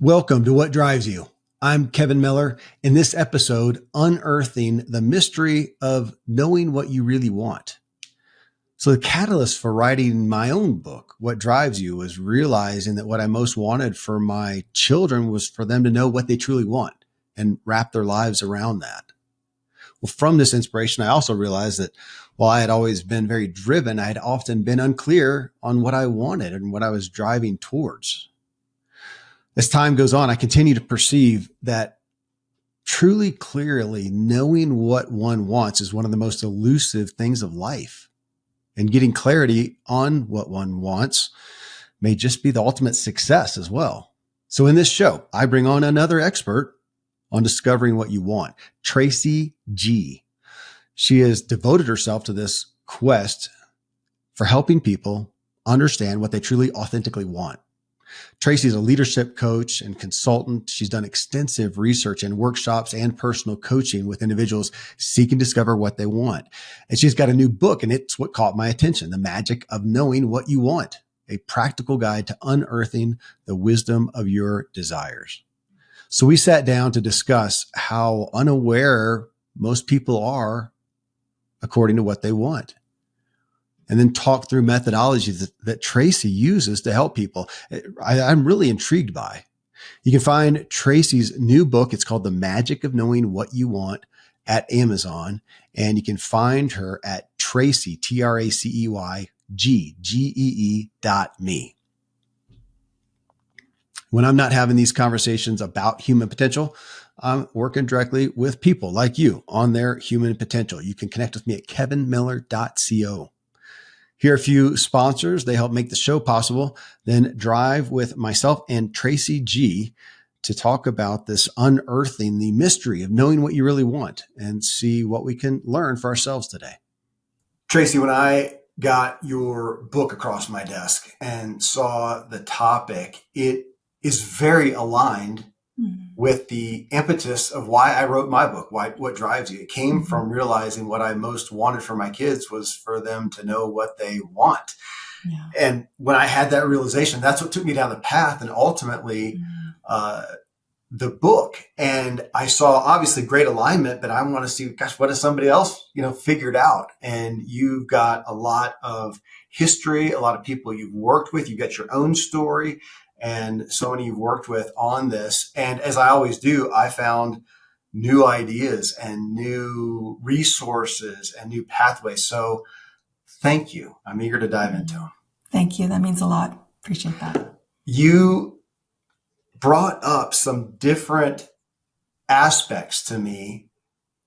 Welcome to What Drives You. I'm Kevin Miller. In this episode, unearthing the mystery of knowing what you really want. So the catalyst for writing my own book, What Drives You, was realizing that what I most wanted for my children was for them to know what they truly want and wrap their lives around that. Well, from this inspiration, I also realized that while I had always been very driven, I had often been unclear on what I wanted and what I was driving towards. As time goes on, I continue to perceive that truly clearly knowing what one wants is one of the most elusive things of life. And getting clarity on what one wants may just be the ultimate success as well. So in this show, I bring on another expert on discovering what you want, Tracey Gee. She has devoted herself to this quest for helping people understand what they truly authentically want. Tracey is a leadership coach and consultant. She's done extensive research and workshops and personal coaching with individuals seeking to discover what they want. And she's got a new book, and it's what caught my attention, The Magic of Knowing What You Want, a practical guide to unearthing the wisdom of your desires. So we sat down to discuss how unaware most people are according to what they want, and then talk through methodologies that Tracey uses to help people. I'm really intrigued by. You can find Tracey's new book. It's called The Magic of Knowing What You Want at Amazon. And you can find her at Tracey, TRACEY, GEE.me. When I'm not having these conversations about human potential, I'm working directly with people like you on their human potential. You can connect with me at kevinmiller.co. Here are a few sponsors. They help make the show possible. Then drive with myself and Tracey Gee to talk about this unearthing the mystery of knowing what you really want and see what we can learn for ourselves today. Tracey, when I got your book across my desk and saw the topic, it is very aligned with the impetus of why I wrote my book, What Drives You. It came from realizing what I most wanted for my kids was for them to know what they want. Yeah. And when I had that realization, that's what took me down the path, and ultimately the book. And I saw obviously great alignment, but I want to see, gosh, what has somebody else, figured out? And you've got a lot of history, a lot of people you've worked with, you've got your own story, and so many you've worked with on this. And as I always do, I found new ideas and new resources and new pathways. So thank you. I'm eager to dive into them. Thank you. That means a lot. Appreciate that. You brought up some different aspects to me.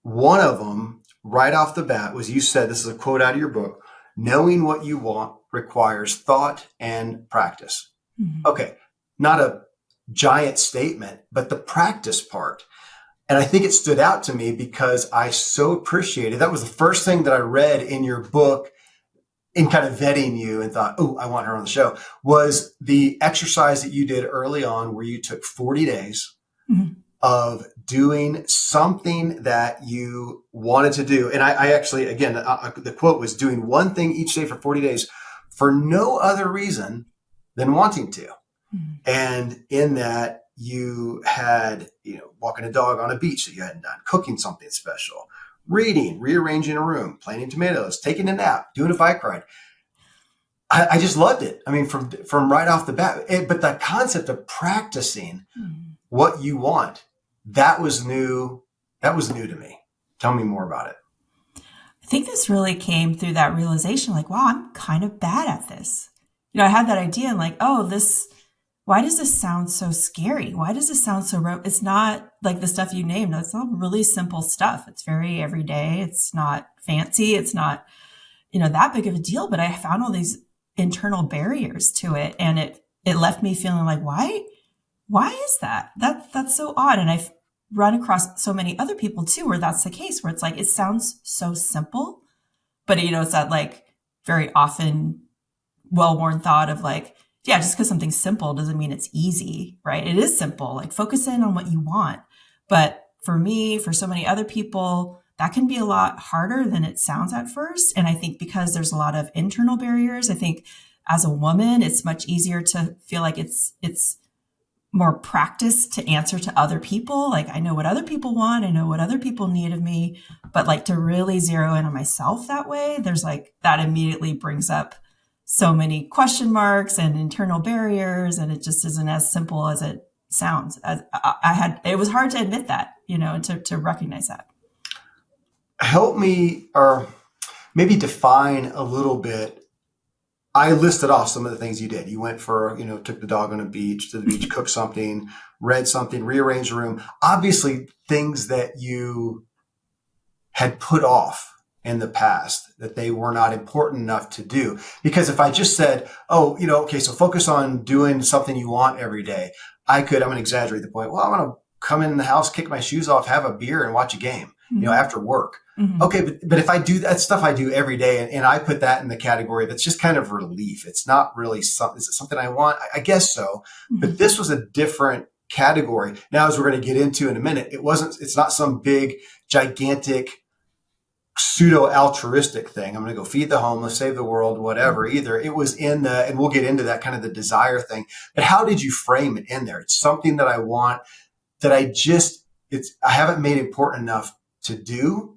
One of them, right off the bat, was you said, this is a quote out of your book, knowing what you want requires thought and practice. Mm-hmm. Okay. Not a giant statement, but the practice part. And I think it stood out to me because I so appreciated, that was the first thing that I read in your book in kind of vetting you and thought, oh, I want her on the show, was the exercise that you did early on where you took 40 days of doing something that you wanted to do. And I actually, again, the quote was doing one thing each day for 40 days for no other reason than wanting to. And in that, you had, walking a dog on a beach that you hadn't done, cooking something special, reading, rearranging a room, planting tomatoes, taking a nap, doing a bike ride. I just loved it. I mean, from right off the bat. But the concept of practicing what you want, that was new. That was new to me. Tell me more about it. I think this really came through that realization, like, wow, I'm kind of bad at this. I had that idea and like, why does this sound so scary? Why does this sound so it's not like the stuff you named. It's all really simple stuff. It's very everyday. It's not fancy. It's not, that big of a deal, but I found all these internal barriers to it. And it left me feeling like, why is that? That's so odd. And I've run across so many other people too, where that's the case, where it's like, it sounds so simple, but it's that like very often well-worn thought of like, yeah, just because something's simple doesn't mean it's easy, right? It is simple. Like focus in on what you want. But for me, for so many other people, that can be a lot harder than it sounds at first. And I think because there's a lot of internal barriers, I think as a woman, it's much easier to feel like it's more practice to answer to other people. Like I know what other people want. I know what other people need of me, but like to really zero in on myself that way, there's like that immediately brings up so many question marks and internal barriers. And it just isn't as simple as it sounds. It was hard to admit that, and to recognize that. Help me, or maybe define a little bit. I listed off some of the things you did. You went for, took the dog on a beach, to the beach, cooked something, read something, rearranged the room. Obviously, things that you had put off in the past, that they were not important enough to do. Because if I just said, oh, okay, so focus on doing something you want every day, I'm going to exaggerate the point. Well, I'm going to come in the house, kick my shoes off, have a beer and watch a game, after work. Mm-hmm. Okay. But if I do that stuff I do every day, and I put that in the category that's just kind of relief, it's not really something, is it something I want? I guess so. Mm-hmm. But this was a different category. Now, as we're going to get into in a minute, it's not some big, gigantic, pseudo altruistic thing. I'm going to go feed the homeless, save the world, whatever either. It was and we'll get into that kind of the desire thing. But how did you frame it in there? It's something that I want, that I haven't made important enough to do.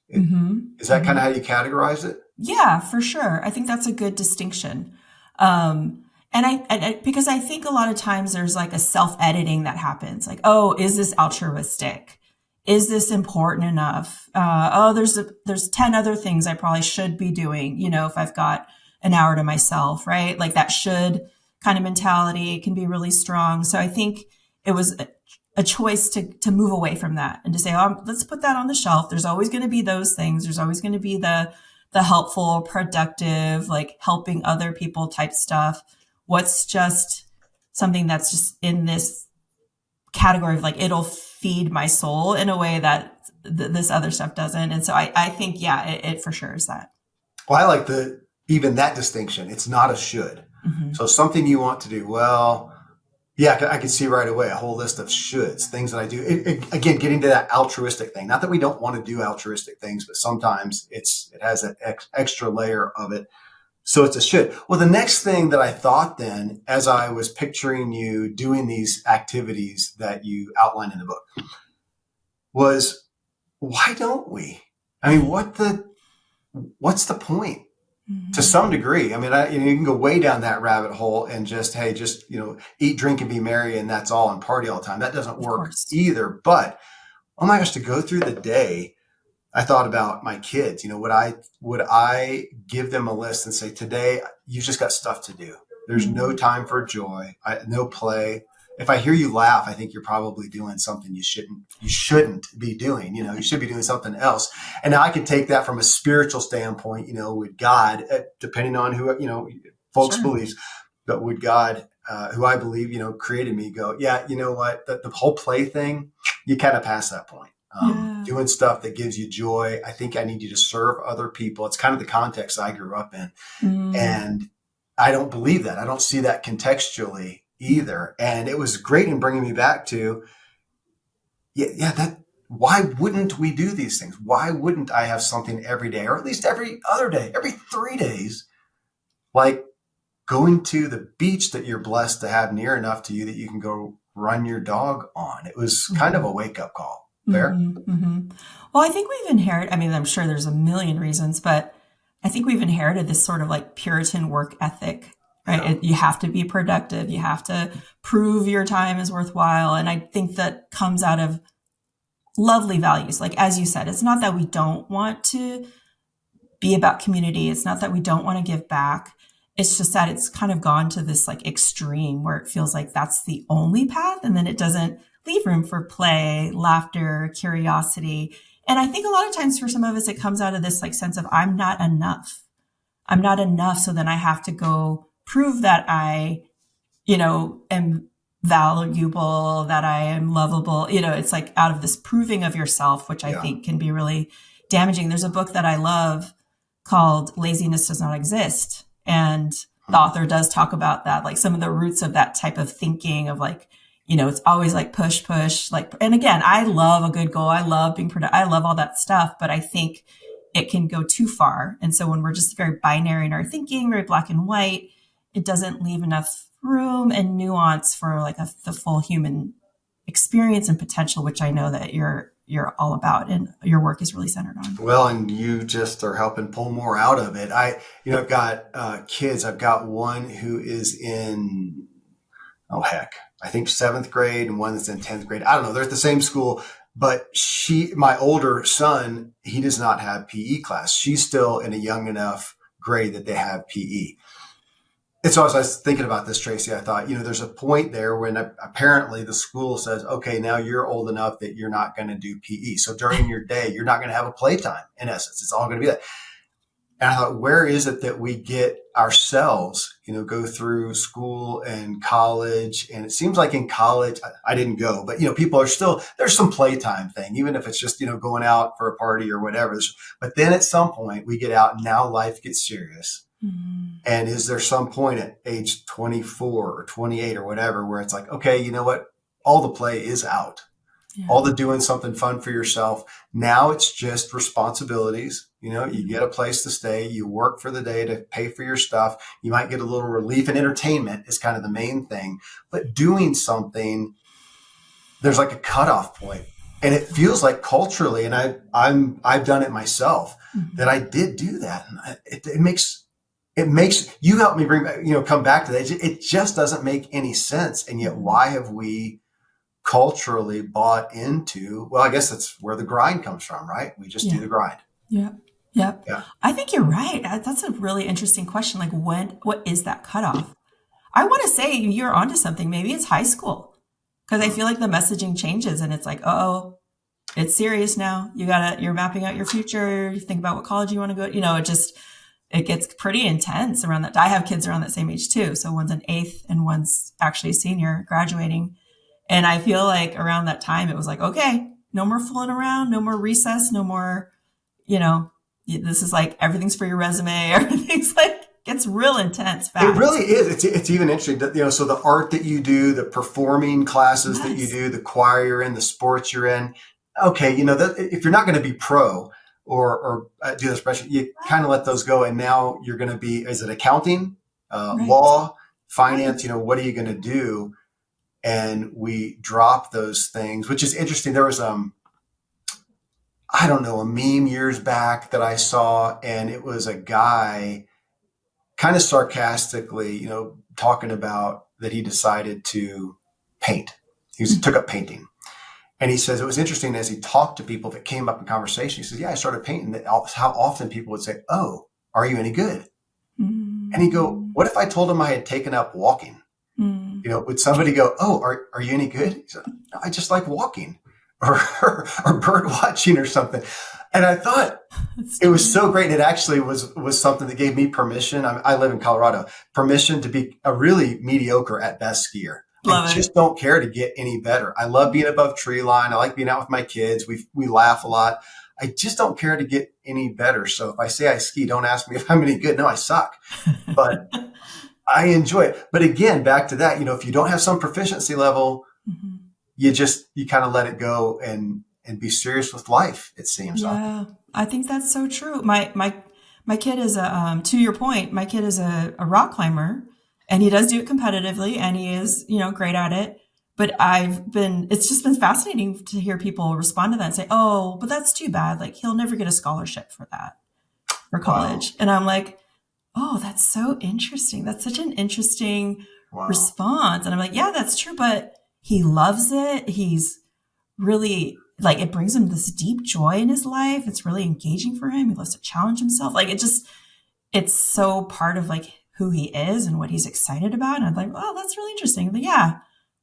Is that kind of how you categorize it? Yeah, for sure. I think that's a good distinction. And I because I think a lot of times there's like a self-editing that happens. Like, oh, is this altruistic? Is this important enough? There's 10 other things I probably should be doing, if I've got an hour to myself, right? Like that should kind of mentality can be really strong. So I think it was a choice to move away from that and to say, oh, let's put that on the shelf. There's always going to be those things. There's always going to be the helpful, productive, like helping other people type stuff. What's just something that's just in this category of like, it'll feed my soul in a way that this other stuff doesn't. And so I think, yeah, it for sure is that. Well, I like even that distinction. It's not a should. Mm-hmm. So something you want to do. Well, yeah, I could see right away a whole list of shoulds, things that I do. Again, getting to that altruistic thing. Not that we don't want to do altruistic things, but sometimes it has an extra layer of it. So it's a should. Well, the next thing that I thought then, as I was picturing you doing these activities that you outline in the book, was why don't we? I mean, what's the point? Mm-hmm. To some degree. I mean, you can go way down that rabbit hole and just eat, drink, and be merry, and that's all, and party all the time. That doesn't work either. But oh my gosh, to go through the day, I thought about my kids. Would I give them a list and say, today you've just got stuff to do. There's no time for joy, no play. If I hear you laugh, I think you're probably doing something you shouldn't be doing. You should be doing something else. And now I could take that from a spiritual standpoint, with God, depending on who, folks' sure. beliefs, but would God, who I believe, created me, go, yeah, you know what, the whole play thing, you kind of pass that point. Doing stuff that gives you joy. I think I need you to serve other people. It's kind of the context I grew up in. And I don't believe that. I don't see that contextually either. And it was great in bringing me back to, why wouldn't we do these things? Why wouldn't I have something every day, or at least every other day, every 3 days, like going to the beach that you're blessed to have near enough to you that you can go run your dog on? It was kind of a wake-up call. Fair? Mm-hmm. Well, I think we've inherited, I'm sure there's a million reasons, but I think we've inherited this sort of like Puritan work ethic, right? Yeah. You have to be productive. You have to prove your time is worthwhile. And I think that comes out of lovely values. Like, as you said, it's not that we don't want to be about community. It's not that we don't want to give back. It's just that it's kind of gone to this like extreme where it feels like that's the only path. And then it doesn't leave room for play, laughter, curiosity. And I think a lot of times for some of us, it comes out of this like sense of I'm not enough. I'm not enough. So then I have to go prove that I, am valuable, that I am lovable. It's like out of this proving of yourself, which I think can be really damaging. There's a book that I love called Laziness Does Not Exist. And the author does talk about that, like some of the roots of that type of thinking of like, it's always like push, like, and again, I love a good goal. I love being productive. I love all that stuff, but I think it can go too far. And so when we're just very binary in our thinking, very black and white, it doesn't leave enough room and nuance for like the full human experience and potential, which I know that you're all about and your work is really centered on. Well, and you just are helping pull more out of it. I've got kids. I've got one who is in, oh heck, I think seventh grade, and one that's in 10th grade. I don't know. They're at the same school, but my older son, he does not have PE class. She's still in a young enough grade that they have PE. And so as I was thinking about this, Tracey, I thought, there's a point there when apparently the school says, okay, now you're old enough that you're not going to do PE. So during your day, you're not going to have a playtime, in essence. It's all going to be that. And I thought, where is it that we get ourselves, go through school and college? And it seems like in college, I didn't go, but, people are still, there's some playtime thing, even if it's just, going out for a party or whatever. But then at some point we get out and now life gets serious. Mm-hmm. And is there some point at age 24 or 28 or whatever, where it's like, okay, you know what? All the play is out. Yeah. All the doing something fun for yourself. Now it's just responsibilities. You get a place to stay. You work for the day to pay for your stuff. You might get a little relief, and entertainment is kind of the main thing. But doing something, there's like a cutoff point. And it feels like culturally, and I've done it myself, mm-hmm. that I did do that. And it makes you help me come back to that. It just doesn't make any sense. And yet why have we culturally bought into, well, I guess that's where the grind comes from, right? We just do the grind. Yeah. Yep. Yeah. I think you're right. That's a really interesting question. Like what is that cutoff? I want to say you're onto something. Maybe it's high school, because I feel like the messaging changes and it's like, oh, it's serious now. You're mapping out your future. You think about what college you want to go. It gets pretty intense around that. I have kids around that same age too. So one's an eighth and one's actually a senior graduating. And I feel like around that time, it was like, okay, no more fooling around, no more recess, no more, this is like, everything's for your resume. Everything's like, gets real intense fast. It really is. It's even interesting that, so the art that you do, the performing classes that you do, the choir you're in, the sports you're in. Okay. If you're not going to be pro or do this pressure, you kind of let those go. And now you're going to be, is it accounting, law, finance? What are you going to do? And we drop those things, which is interesting. There was, a meme years back that I saw, and it was a guy kind of sarcastically, talking about that he decided to paint. He took up painting. And he says, it was interesting as he talked to people that came up in conversation. He says, yeah, I started painting. How often people would say, oh, are you any good? Mm-hmm. And he'd go, what if I told him I had taken up walking? Mm. Would somebody go, oh, are you any good? He said, no, I just like walking or bird watching or something. And I thought it was so great. It actually was something that gave me permission. I live in Colorado, permission to be a really mediocre at best skier. I just don't care to get any better. I love being above tree line. I like being out with my kids. We laugh a lot. I just don't care to get any better. So if I say I ski, don't ask me if I'm any good. No, I suck. But I enjoy it. But again, back to that, if you don't have some proficiency level, mm-hmm. you kind of let it go and be serious with life, it seems. Yeah, I think that's so true. My kid is to your point, my kid is a rock climber, and he does do it competitively, and he is, great at it. But it's just been fascinating to hear people respond to that and say, oh, but that's too bad. Like, he'll never get a scholarship for that, for college. Wow. And I'm like, oh, that's so interesting. That's such an interesting response. And I'm like, yeah, that's true. But he loves it. He's really like, it brings him this deep joy in his life. It's really engaging for him. He loves to challenge himself. Like, it's so part of like who he is and what he's excited about. And I'm like, oh, that's really interesting. But yeah,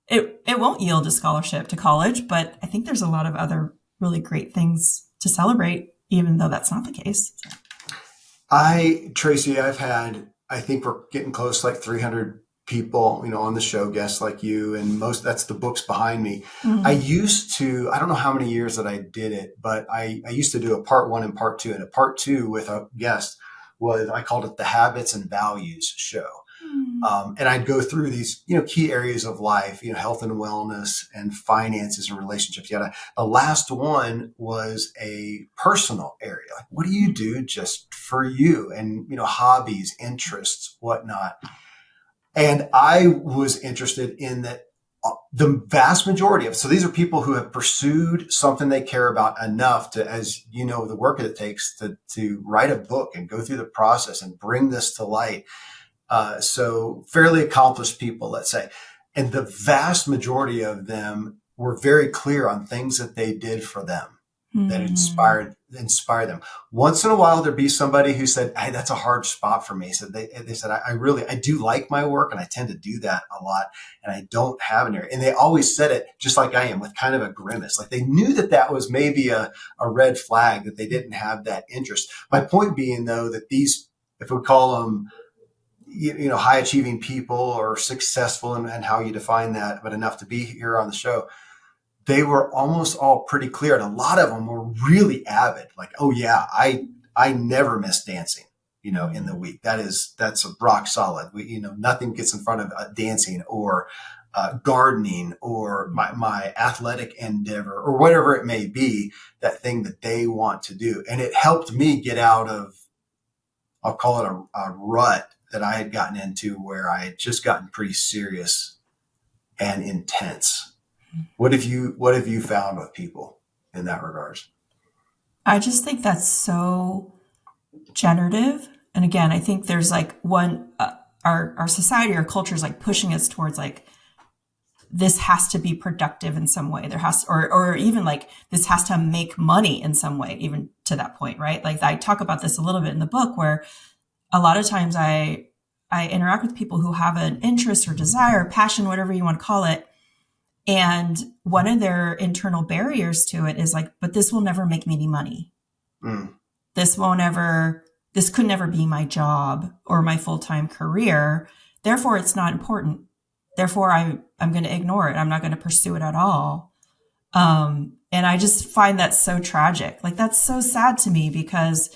it won't yield a scholarship to college, but I think there's a lot of other really great things to celebrate, even though that's not the case. Tracey, I think we're getting close to like 300 people, on the show, guests like you, and that's the books behind me. Mm-hmm. I don't know how many years that I did it, but I used to do a part 1 and part 2, and a part 2 with a guest I called it the Habits and Values Show. Mm-hmm. And I'd go through these, key areas of life, health and wellness and finances and relationships. Yet the last one was a personal area. Like, what do you do just for you? And, hobbies, interests, whatnot. And I was interested in that the vast majority of, so these are people who have pursued something they care about enough to, as you know, the work it takes to write a book and go through the process and bring this to light. So fairly accomplished people, let's say. And the vast majority of them were very clear on things that they did for them that inspired them. Once in a while, there'd be somebody who said, "Hey, that's a hard spot for me." So they said, I do like my work and I tend to do that a lot and I don't have an area. And they always said it just like I am, with kind of a grimace. Like they knew that was maybe a red flag, that they didn't have that interest. My point being, though, that these, if we call them, high achieving people or successful and how you define that, but enough to be here on the show, they were almost all pretty clear. And a lot of them were really avid. Like, oh yeah, I never miss dancing, in the week. That's a rock solid. Nothing gets in front of dancing or gardening or my athletic endeavor or whatever it may be, that thing that they want to do. And it helped me get out of, I'll call it a rut that I had gotten into, where I had just gotten pretty serious and intense. What have you found with people in that regards? I just think that's so generative. And again, I think there's like our society, our culture is like pushing us towards like, this has to be productive in some way. There has, or even like this has to make money in some way, even to that point, right? Like I talk about this a little bit in the book, where a lot of times I interact with people who have an interest or desire, passion, whatever you want to call it. And one of their internal barriers to it is like, but this will never make me any money. This could never be my job or my full-time career. Therefore, it's not important. Therefore, I'm going to ignore it. I'm not going to pursue it at all. And I just find that so tragic. Like, that's so sad to me, because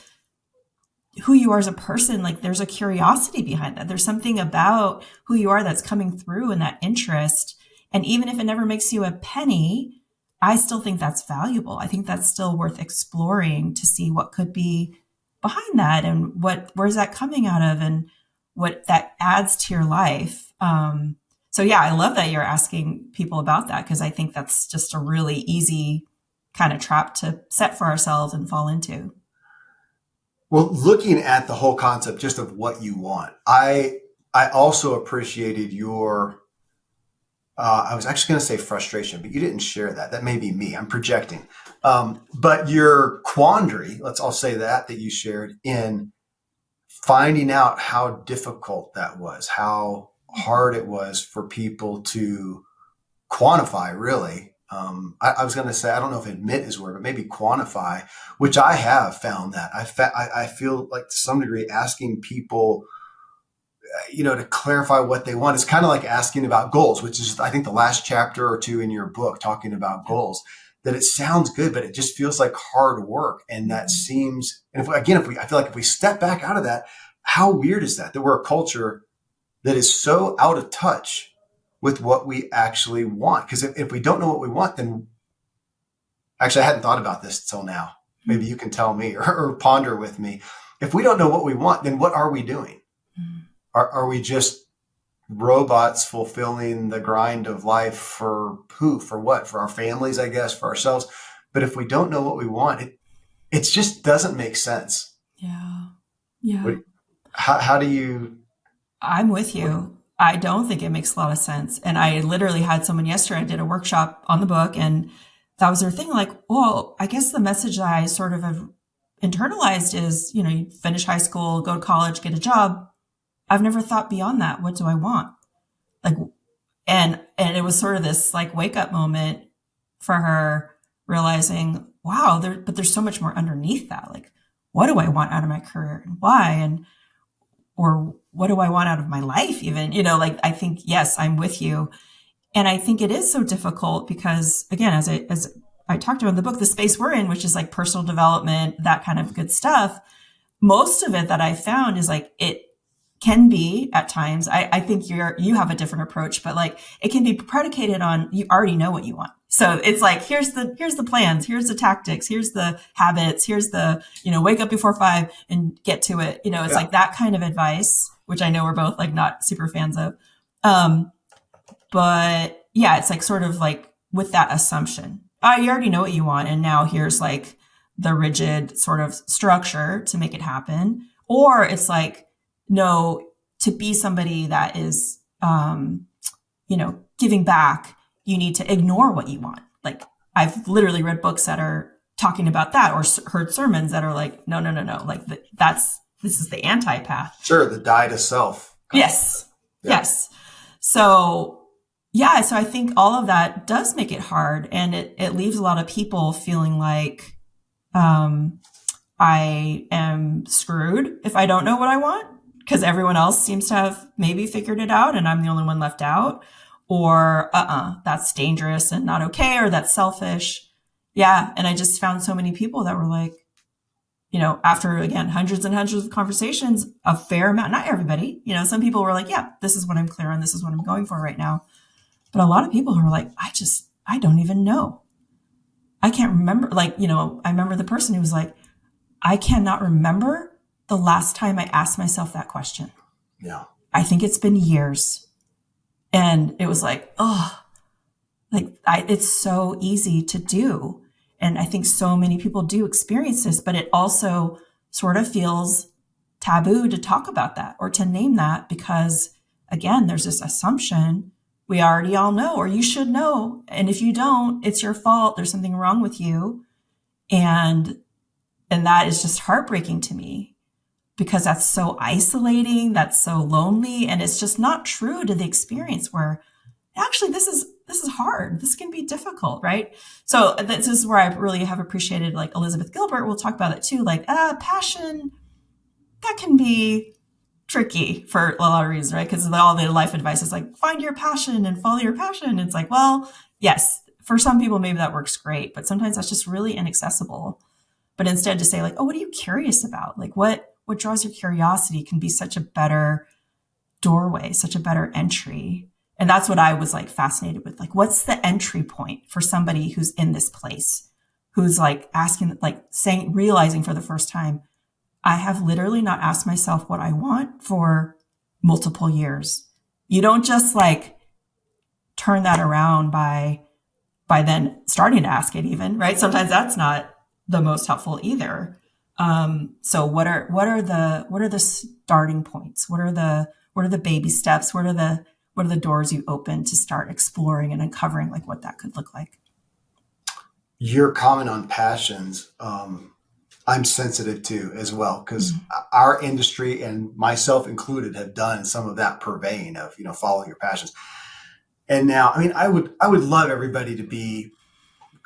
who you are as a person, like there's a curiosity behind that. There's something about who you are that's coming through in that interest. And even if it never makes you a penny, I still think that's valuable. I think that's still worth exploring to see what could be behind that and where's that coming out of and what that adds to your life. So yeah, I love that you're asking people about that, because I think that's just a really easy kind of trap to set for ourselves and fall into. Well, looking at the whole concept just of what you want, I also appreciated your, I was actually going to say frustration, but you didn't share that. That may be me. I'm projecting. But your quandary, I'll say that you shared in finding out how difficult that was, how hard it was for people to quantify, really. I was going to say, I don't know if admit is word, but maybe quantify, which I have found that. I feel like to some degree asking people, to clarify what they want is kind of like asking about goals, which is, I think, the last chapter or two in your book talking about goals, that it sounds good, but it just feels like hard work. And that seems, and I feel like if we step back out of that, how weird is that we're a culture that is so out of touch with what we actually want? Because if we don't know what we want, then actually, I hadn't thought about this till now. Maybe you can tell me or ponder with me. If we don't know what we want, then what are we doing? Are we just robots fulfilling the grind of life for who, for what? For our families, I guess, for ourselves. But if we don't know what we want, it just doesn't make sense. Yeah. Yeah. How do you? I'm with you. I don't think it makes a lot of sense. And I literally had someone yesterday, I did a workshop on the book, and that was their thing. Like, well, I guess the message that I sort of have internalized is, you finish high school, go to college, get a job. I've never thought beyond that. What do I want? Like, and it was sort of this like wake up moment for her, realizing, wow, but there's so much more underneath that. Like, what do I want out of my career and why? Or what do I want out of my life even? Like, I think, yes, I'm with you. And I think it is so difficult because, again, as I talked about in the book, the space we're in, which is like personal development, that kind of good stuff, most of it that I found is like, it can be at times, I think you have a different approach, but like it can be predicated on, you already know what you want. So it's like, here's the plans, here's the tactics, here's the habits, here's the, wake up before 5 and get to it. It's like that kind of advice, which I know we're both like not super fans of. Um, but yeah, it's like sort of like with that assumption. You already know what you want. And now here's like the rigid sort of structure to make it happen. Or it's like, no, to be somebody that is, giving back, you need to ignore what you want. Like I've literally read books that are talking about that, or heard sermons that are like, no, no, no, no. Like this is the anti path. Sure. The die to self. Yes. Yeah. Yes. So yeah, so I think all of that does make it hard, and it leaves a lot of people feeling like I am screwed if I don't know what I want, because everyone else seems to have maybe figured it out and I'm the only one left out, or that's dangerous and not okay, or that's selfish. Yeah, and I just found so many people that were like, after, again, hundreds and hundreds of conversations, a fair amount, not everybody, some people were like, yeah, this is what I'm clear on. This is what I'm going for right now. But a lot of people who are like, I don't even know. I can't remember. Like, I remember the person who was like, I cannot remember the last time I asked myself that question. Yeah. I think it's been years. And it was like, oh, like it's so easy to do. And I think so many people do experience this, but it also sort of feels taboo to talk about that or to name that, because again, there's this assumption we already all know, or you should know. And if you don't, it's your fault. There's something wrong with you. And that is just heartbreaking to me, because that's so isolating. That's so lonely. And it's just not true to the experience where actually this is hard. This can be difficult, right? So this is where I really have appreciated, like Elizabeth Gilbert, we'll talk about it too. Like passion, that can be tricky for a lot of reasons, right? Because all the life advice is like, find your passion and follow your passion. It's like, well, yes, for some people, maybe that works great, but sometimes that's just really inaccessible. But instead to say like, oh, what are you curious about? Like what draws your curiosity can be such a better doorway, such a better entry. And that's what I was like fascinated with. Like, what's the entry point for somebody who's in this place, who's like asking, like saying, realizing for the first time, I have literally not asked myself what I want for multiple years. You don't just like turn that around by then starting to ask it even, right? Sometimes that's not the most helpful either. So what are the starting points? What are the baby steps? What are the doors you open to start exploring and uncovering like what that could look like? Your comment on passions, I'm sensitive to as well, because our industry and myself included have done some of that purveying of, follow your passions. And now, I mean, I would love everybody to be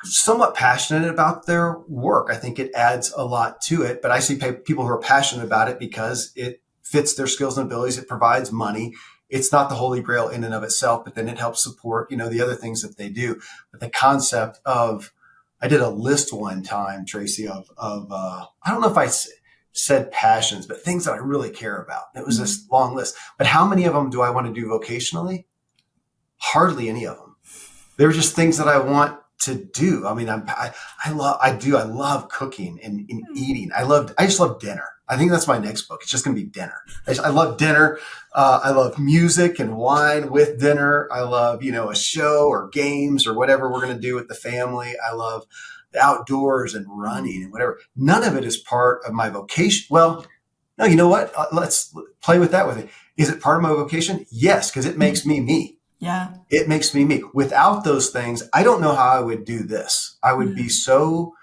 somewhat passionate about their work. I think it adds a lot to it, but I see people who are passionate about it because it fits their skills and abilities. It provides money. It's not the holy grail in and of itself, but then it helps support, the other things that they do. But the concept of, I did a list one time, Tracey, of I don't know if I said passions, but things that I really care about. It was this long list. But how many of them do I want to do vocationally? Hardly any of them. They're just things that I want to do. I mean, I love cooking and eating. I just love dinner. I think that's my next book. It's just going to be dinner. I love dinner. I love music and wine with dinner. I love, a show or games or whatever we're going to do with the family. I love the outdoors and running and whatever. None of it is part of my vocation. Well, no, you know what? Let's play with that with it. Is it part of my vocation? Yes, because it makes me me. Yeah. It makes me me. Without those things, I don't know how I would do this. I would be so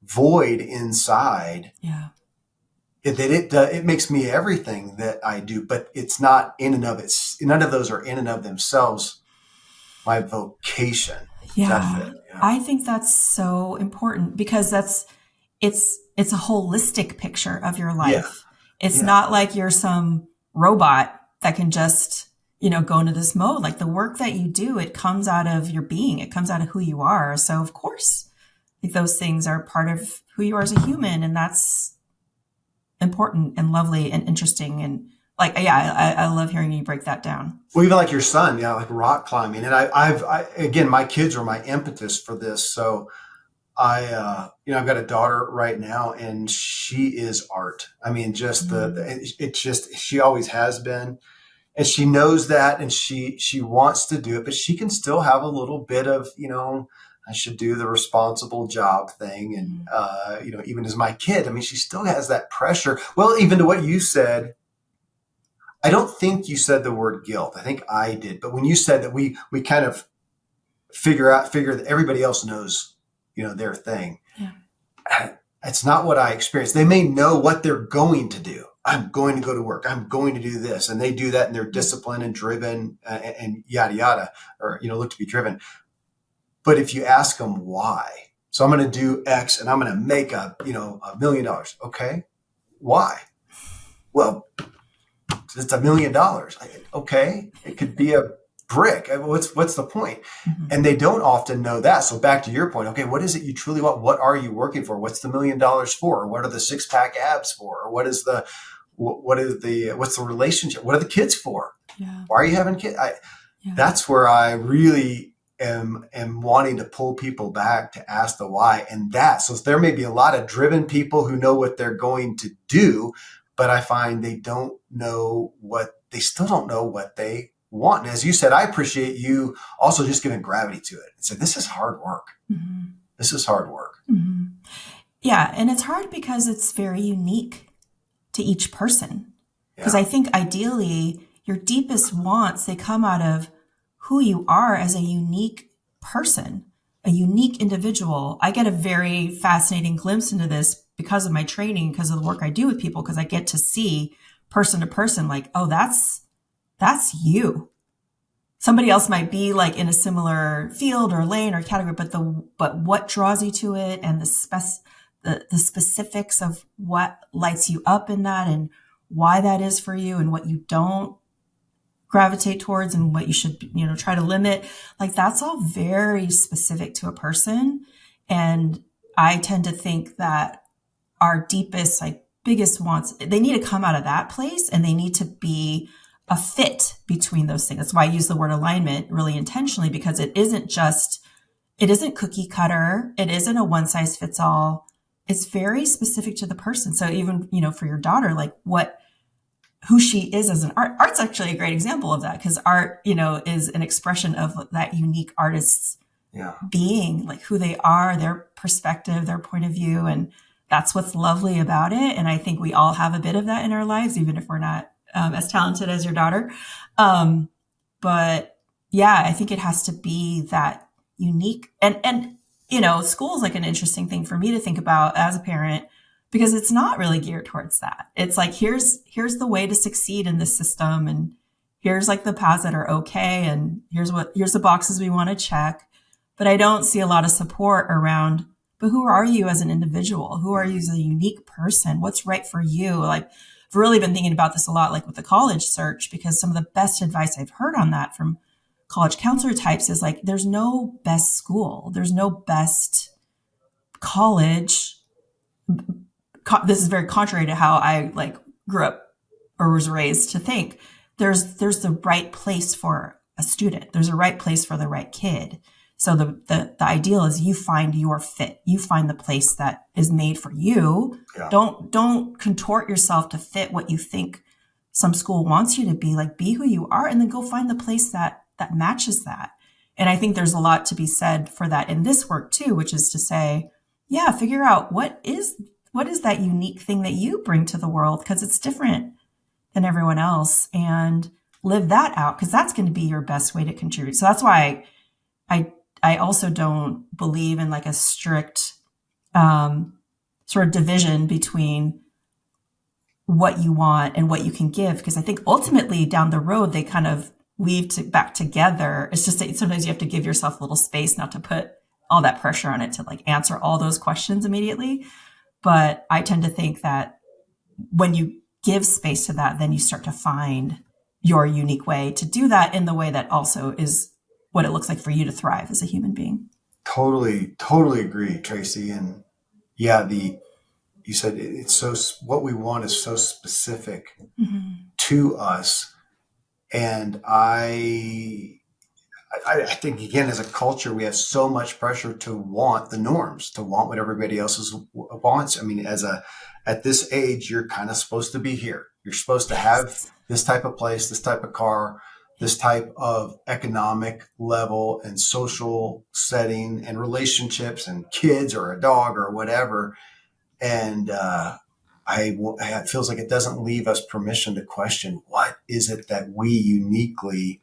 void inside. Yeah. That it makes me everything that I do, but it's not in and of it's none of those are in and of themselves my vocation. Yeah. I think that's so important, because it's a holistic picture of your life. Yeah. It's not like you're some robot that can just, go into this mode. Like the work that you do, it comes out of your being. It comes out of who you are. So of course, like those things are part of who you are as a human, and that's important and lovely and interesting. And like, yeah, I love hearing you break that down. Well, even like your son, like rock climbing. And again, my kids are my impetus for this. So I've got a daughter right now, and she is art. I mean, just she always has been. and she knows that, and she wants to do it, but she can still have a little bit of, I should do the responsible job thing. And, even as my kid, I mean, she still has that pressure. Well, even to what you said, I don't think you said the word guilt. I think I did. But when you said that we kind of figure that everybody else knows, their thing. Yeah. It's not what I experienced. They may know what they're going to do. I'm going to go to work. I'm going to do this. And they do that, and they're disciplined and driven and yada, yada, or, look to be driven. But if you ask them why, so I'm going to do X and I'm going to make $1 million. Okay. Why? Well, it's $1 million. Okay. It could be a brick. What's the point? Mm-hmm. And they don't often know that. So back to your point. Okay. What is it you truly want? What are you working for? What's the $1 million for? Or what are the 6-pack abs for? Or what's the relationship? What are the kids for? Yeah. Why are you having kids? That's where I really am wanting to pull people back to ask the why. And so there may be a lot of driven people who know what they're going to do, but I find they still don't know what they want. And as you said, I appreciate you also just giving gravity to it and said, this is hard work. Mm-hmm. This is hard work. Mm-hmm. Yeah. And it's hard because it's very unique to each person. Because I think ideally your deepest wants, they come out of who you are as a unique person, a unique individual. I get a very fascinating glimpse into this because of my training, because of the work I do with people, because I get to see person to person, like, oh, that's you. Somebody else might be like in a similar field or lane or category, but what draws you to it, and the specifics of what lights you up in that, and why that is for you, and what you don't gravitate towards, and what you should, try to limit. Like, that's all very specific to a person. And I tend to think that our deepest, biggest wants, they need to come out of that place, and they need to be a fit between those things. That's why I use the word alignment really intentionally, because it isn't cookie cutter. It isn't a one size fits all. It's very specific to the person. So even, for your daughter, who she is as an art's actually a great example of that, because art, is an expression of that unique artist's being, like who they are, their perspective, their point of view. And that's what's lovely about it. And I think we all have a bit of that in our lives, even if we're not as talented as your daughter. But yeah, I think it has to be that unique. And school is like an interesting thing for me to think about as a parent, because it's not really geared towards that. It's like, here's the way to succeed in this system. And here's like the paths that are okay. And here's the boxes we want to check. But I don't see a lot of support around, but who are you as an individual? Who are you as a unique person? What's right for you? Like, I've really been thinking about this a lot, like with the college search, because some of the best advice I've heard on that from college counselor types is like, there's no best school. There's no best college. This is very contrary to how I grew up or was raised to think. There's the right place for a student. There's a right place for the right kid. So the ideal is you find your fit. You find the place that is made for you. Yeah. Don't contort yourself to fit what you think some school wants you to be. Like, be who you are, and then go find the place that matches that. And I think there's a lot to be said for that in this work too, which is to say, yeah, figure out what is that unique thing that you bring to the world, because it's different than everyone else, and live that out, because that's going to be your best way to contribute. So that's why I also don't believe in like a strict sort of division between what you want and what you can give, because I think ultimately down the road they kind of weave back together. It's just that sometimes you have to give yourself a little space not to put all that pressure on it to like answer all those questions immediately. But I tend to think that when you give space to that, then you start to find your unique way to do that in the way that also is what it looks like for you to thrive as a human being. Totally agree, Tracey. And yeah, you said it's so, what we want is so specific to us. And I think, again, as a culture, we have so much pressure to want the norms, to want what everybody else wants. I mean, at this age, you're kind of supposed to be here. You're supposed to have this type of place, this type of car, this type of economic level and social setting and relationships and kids or a dog or whatever. And it feels like it doesn't leave us permission to question what is it that we uniquely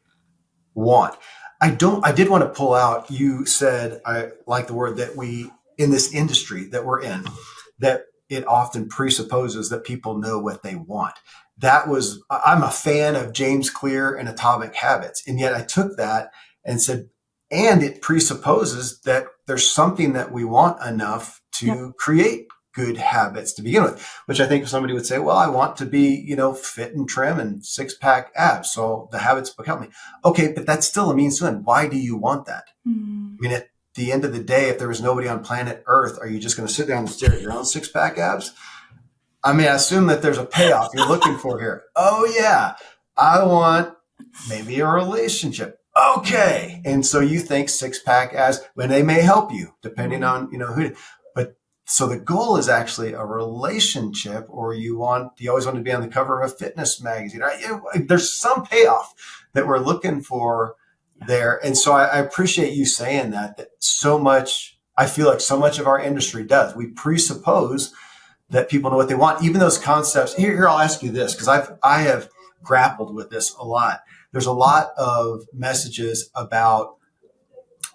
want. I did want to pull out, you said, I like the word that we, in this industry that we're in, that it often presupposes that people know what they want. I'm a fan of James Clear and Atomic Habits. And yet I took that and said, and it presupposes that there's something that we want enough to create good habits to begin with, which I think somebody would say, well, I want to be, fit and trim and six-pack abs. So the habits book help me. Okay, but that's still a means to end. Why do you want that? Mm-hmm. I mean, at the end of the day, if there was nobody on planet Earth, are you just going to sit down and stare at your own six-pack abs? I mean, I assume that there's a payoff you're looking for here. Oh, yeah, I want maybe a relationship. Okay. And so you think six-pack abs, when they may help you, depending on, who. So the goal is actually a relationship, or you always want to be on the cover of a fitness magazine, right? There's some payoff that we're looking for there. And so I appreciate you saying that so much, I feel like so much of our industry does. We presuppose that people know what they want, even those concepts. Here, I'll ask you this, because I have grappled with this a lot. There's a lot of messages about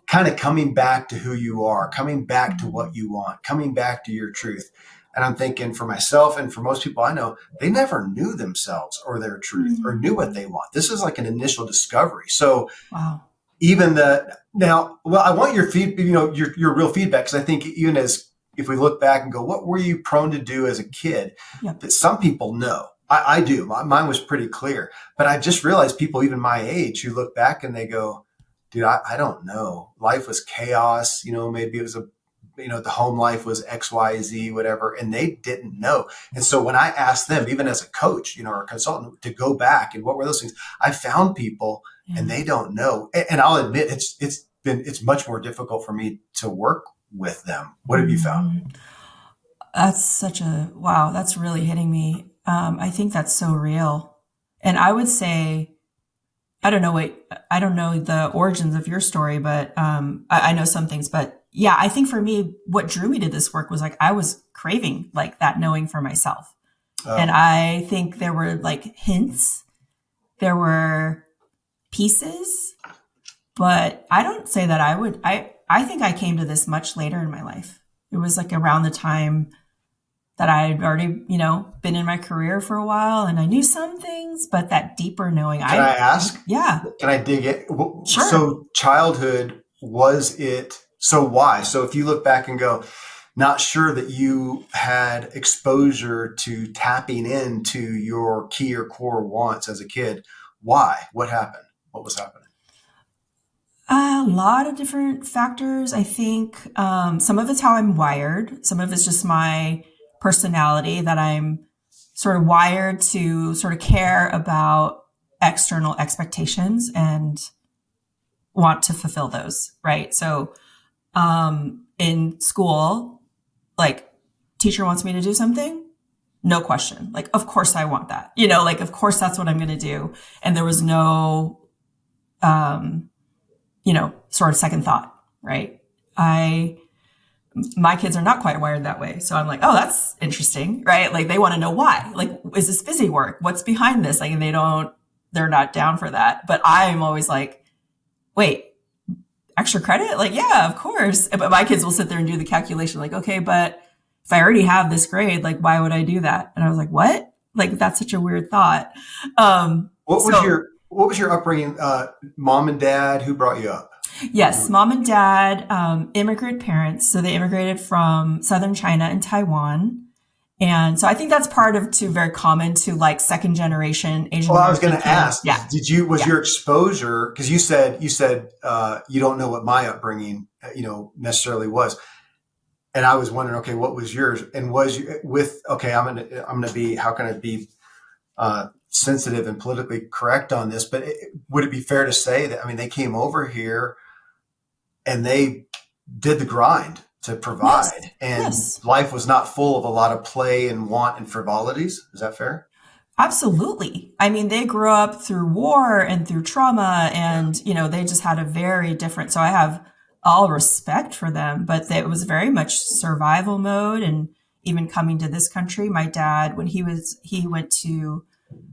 kind of coming back to who you are, coming back to what you want, coming back to your truth. And I'm thinking for myself and for most people I know, they never knew themselves or their truth or knew what they want. This is like an initial discovery. So even I want your your real feedback, because I think even if we look back and go, what were you prone to do as a kid? That some people know. I do. Mine was pretty clear. But I just realized people even my age who look back and they go, dude, I don't know. Life was chaos. Maybe it was the home life was X, Y, Z, whatever. And they didn't know. And so when I asked them, even as a coach, or a consultant, to go back and what were those things, I found people and they don't know. And I'll admit it's much more difficult for me to work with them. What have you found? That's wow. That's really hitting me. I think that's so real. And I would say, I don't know the origins of your story, but I know some things. But yeah, I think for me, what drew me to this work was like I was craving like that knowing for myself. And I think there were like hints, there were pieces, but I don't say that I think I came to this much later in my life. It was like around the time that I had already, been in my career for a while and I knew some things, but that deeper knowing. Can I ask? Yeah. Can I dig it? Sure. So childhood, was it, so why? So if you look back and go, not sure that you had exposure to tapping into your key or core wants as a kid, why? What happened? What was happening? A lot of different factors. I think some of it's how I'm wired. Some of it's just my personality, that I'm sort of wired to sort of care about external expectations and want to fulfill those. Right. So, in school, like teacher wants me to do something, no question. Like, of course I want that, of course that's what I'm going to do. And there was no, sort of second thought. Right. My kids are not quite wired that way. So I'm like, oh, that's interesting, right? Like they want to know why. Like, is this busy work? What's behind this? Like, they're not down for that. But I'm always like, wait, extra credit? Like, yeah, of course. But my kids will sit there and do the calculation like, okay, but if I already have this grade, like, why would I do that? And I was like, what? Like, that's such a weird thought. What was your upbringing? Mom and dad, who brought you up? Yes, mom and dad, immigrant parents. So they immigrated from southern China and Taiwan. And so I think that's part of very common to like second generation Asian. Well, I was going to ask, was your exposure, because you said you don't know what my upbringing, necessarily was. And I was wondering, okay, what was yours? And was you I'm going to be, how can I be sensitive and politically correct on this, but would it be fair to say that, they came over here and they did the grind to provide, and life was not full of a lot of play and want and frivolities? Is that fair? Absolutely. I mean, they grew up through war and through trauma, Yeah. and, they just had a very different, so I have all respect for them, but it was very much survival mode. And even coming to this country, my dad, when he went to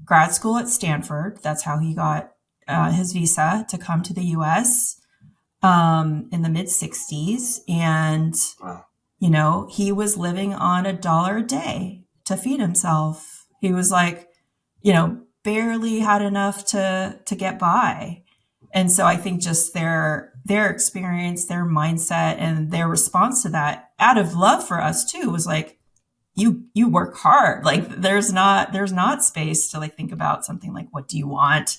grad school at Stanford, that's how he got his visa to come to the US in the mid 60s. And, Wow. he was living on $1 a day to feed himself. He was like, barely had enough to get by. And so I think just their experience, their mindset, and their response to that, out of love for us too, was like, you work hard. Like there's not space to like think about something like, what do you want?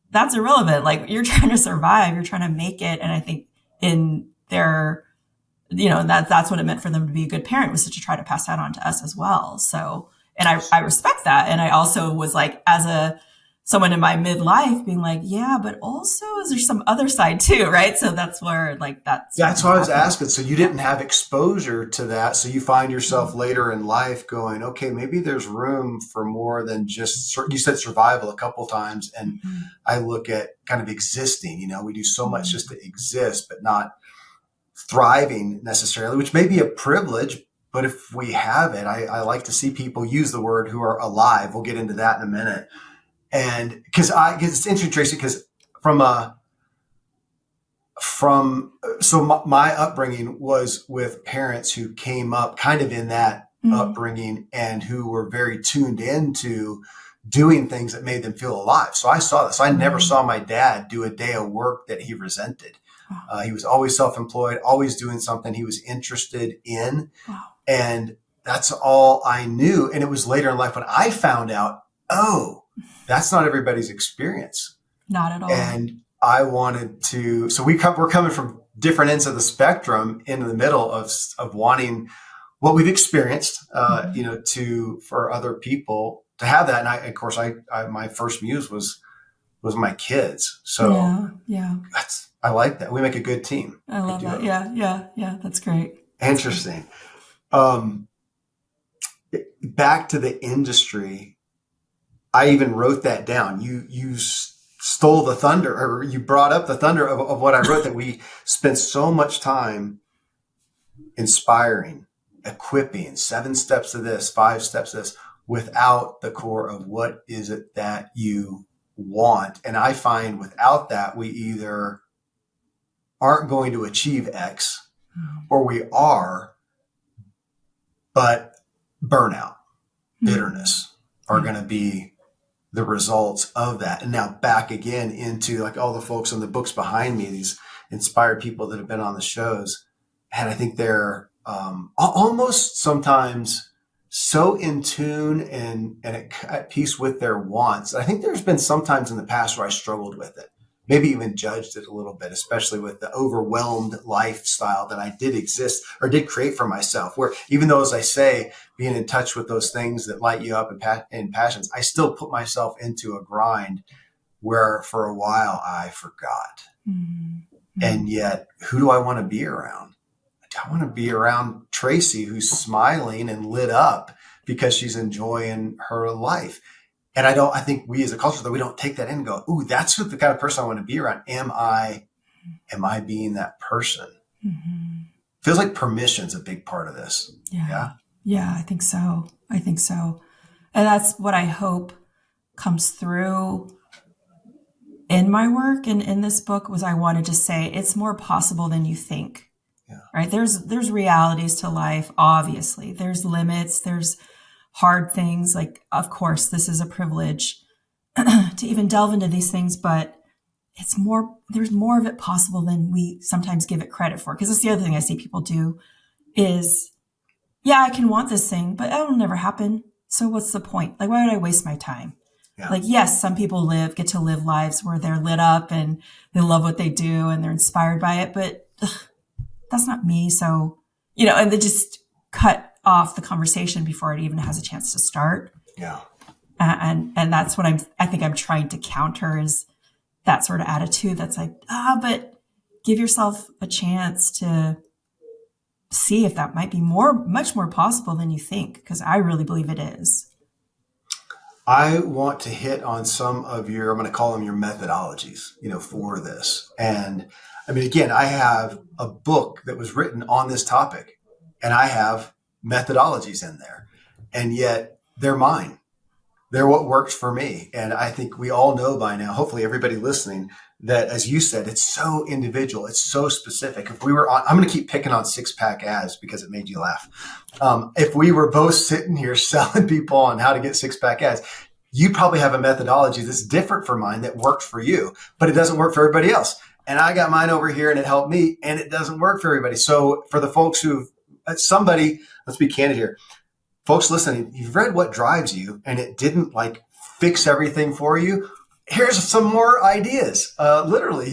That's irrelevant. Like, you're trying to survive, you're trying to make it. And I think in their, that's what it meant for them to be a good parent, was to try to pass that on to us as well. So, and I respect that. And I also was like, as someone in my midlife, being like, yeah, but also is there some other side too, right? So that's where like That's what I was asking. So you didn't have exposure to that. So you find yourself later in life going, okay, maybe there's room for more than just, you said survival a couple times. And Mm-hmm. I look at kind of existing, we do so much Mm-hmm. just to exist, but not thriving necessarily, which may be a privilege. But if we have it, I like to see people use the word who are alive. We'll get into that in a minute. And because it's interesting, Tracy, because my upbringing was with parents who came up kind of in that Mm-hmm. upbringing and who were very tuned into doing things that made them feel alive. So I saw this. I never saw my dad do a day of work that he resented. Wow. He was always self-employed, always doing something he was interested in. Wow. And that's all I knew. And it was later in life when I found out, oh, that's not everybody's experience. Not at all. And I wanted to, so we're coming from different ends of the spectrum into the middle of wanting what we've experienced, for other people to have that. And of course, my first muse was my kids. So yeah. I like that. We make a good team. I love that. Yeah. That's great. Interesting. Back to the industry. I even wrote that down. You stole the thunder, or you brought up the thunder of what I wrote, that we spent so much time inspiring, equipping, 7 steps to this, 5 steps to this, without the core of what is it that you want. And I find without that, we either aren't going to achieve X, or we are, but burnout, bitterness are going to be the results of that. And now back again into like all the folks on the books behind me, these inspired people that have been on the shows. And I think they're almost sometimes so in tune and at peace with their wants. I think there's been sometimes in the past where I struggled with it, maybe even judged it a little bit, especially with the overwhelmed lifestyle that I did exist or did create for myself, where even though, as I say, being in touch with those things that light you up and passions, I still put myself into a grind where for a while I forgot. Mm-hmm. And yet, who do I want to be around? I want to be around Tracey, who's smiling and lit up because she's enjoying her life. And I think we as a culture, that we don't take that in and go, ooh, that's what the kind of person I want to be around. Am I being that person? Mm-hmm. Feels like permission's a big part of this. Yeah. Yeah, I think so. And that's what I hope comes through in my work and in this book, was I wanted to say it's more possible than you think. Yeah. Right? There's realities to life, obviously. There's limits, there's hard things. Like, of course, this is a privilege to even delve into these things, but there's more of it possible than we sometimes give it credit for. Because that's the other thing I see people do is, yeah, I can want this thing, but it'll never happen. So what's the point? Like, why would I waste my time? Yeah. Like, yes, some people get to live lives where they're lit up and they love what they do and they're inspired by it, but that's not me. So, and they just cut off the conversation before it even has a chance to start. Yeah. And that's what I think I'm trying to counter, is that sort of attitude that's like, but give yourself a chance to see if that might be much more possible than you think. Because I really believe it is. I want to hit on some of your, I'm going to call them your methodologies, for this. And I mean, again, I have a book that was written on this topic and I have methodologies in there, and yet they're mine. They're what works for me. And I think we all know by now, hopefully everybody listening, that as you said, it's so individual. It's so specific. If we were on, I'm going to keep picking on six pack ads because it made you laugh. If we were both sitting here selling people on how to get six pack ads, you probably have a methodology that's different from mine that works for you, but it doesn't work for everybody else. And I got mine over here and it helped me and it doesn't work for everybody. So for the folks let's be candid here. Folks listening, you've read What Drives You and it didn't like fix everything for you. Here's some more ideas. Literally,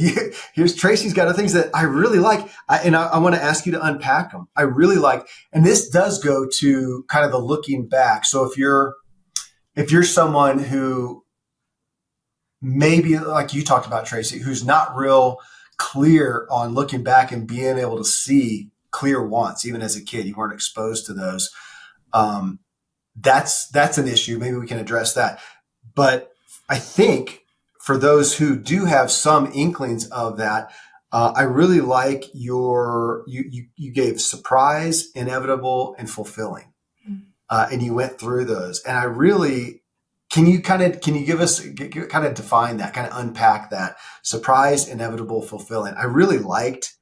here's Tracey's got the things that I really like. I want to ask you to unpack them. I really like, and this does go to kind of the looking back. So if you're someone who maybe like you talked about, Tracey, who's not real clear on looking back and being able to see clear wants, even as a kid, you weren't exposed to those. That's an issue. Maybe we can address that. But I think for those who do have some inklings of that, I really like you gave surprise, inevitable, and fulfilling, and you went through those. And I really can you give us kind of define that, kind of unpack that surprise, inevitable, fulfilling. I really liked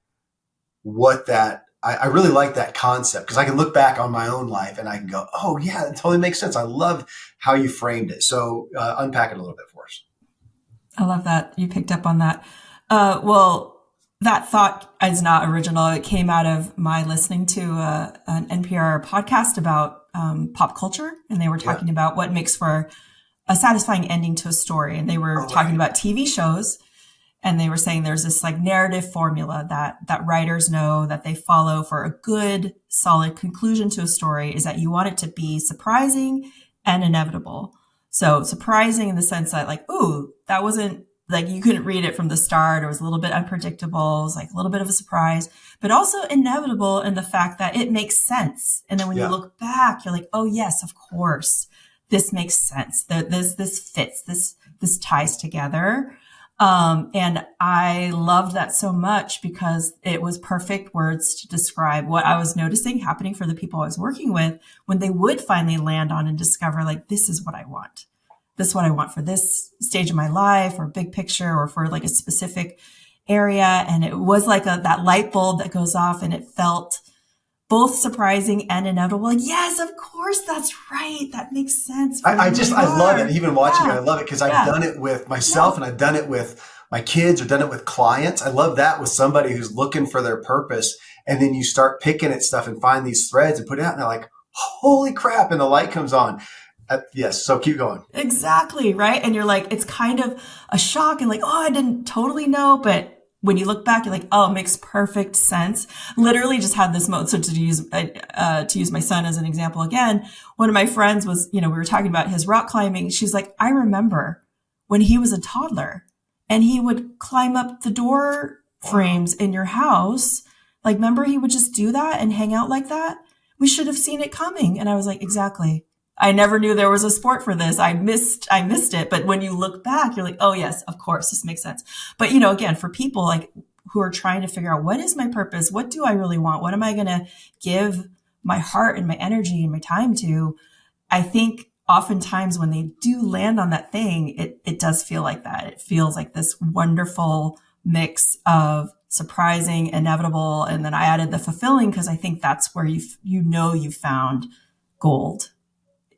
what that. I really like that concept because I can look back on my own life and I can go, oh yeah, it totally makes sense. I love how you framed it. So unpack it a little bit for us. I love that you picked up on that. Well, that thought is not original. It came out of my listening to an NPR podcast about pop culture, and they were talking about what makes for a satisfying ending to a story. And they were talking about TV shows, and they were saying there's this like narrative formula that writers know that they follow for a good, solid conclusion to a story is that you want it to be surprising and inevitable. So surprising in the sense that like, ooh, that wasn't like you couldn't read it from the start. It was a little bit unpredictable. It was like a little bit of a surprise, but also inevitable in the fact that it makes sense. And then when you look back, you're like, oh yes, of course, this makes sense. This fits. This ties together. And I loved that so much because it was perfect words to describe what I was noticing happening for the people I was working with when they would finally land on and discover like, this is what I want. This is what I want for this stage of my life or big picture or for like a specific area. And it was like that light bulb that goes off and it felt both surprising and inevitable. Like, yes, of course, that's right. That makes sense. I love it. Even watching it, I love it because I've done it with myself and I've done it with my kids or done it with clients. I love that with somebody who's looking for their purpose. And then you start picking at stuff and find these threads and put it out and they're like, holy crap. And the light comes on. Yes. So keep going. Exactly. Right. And you're like, it's kind of a shock and like, oh, I didn't totally know, but when you look back, you're like, oh, it makes perfect sense. Literally just had this moment. So to use my son as an example again, one of my friends was, we were talking about his rock climbing. She's like, I remember when he was a toddler and he would climb up the door frames in your house. Like, remember he would just do that and hang out like that? We should have seen it coming. And I was like, exactly. I never knew there was a sport for this. I missed it. But when you look back, you're like, oh yes, of course, this makes sense. But again, for people like who are trying to figure out what is my purpose? What do I really want? What am I going to give my heart and my energy and my time to? I think oftentimes when they do land on that thing, it does feel like that. It feels like this wonderful mix of surprising, inevitable. And then I added the fulfilling because I think that's where you've found gold.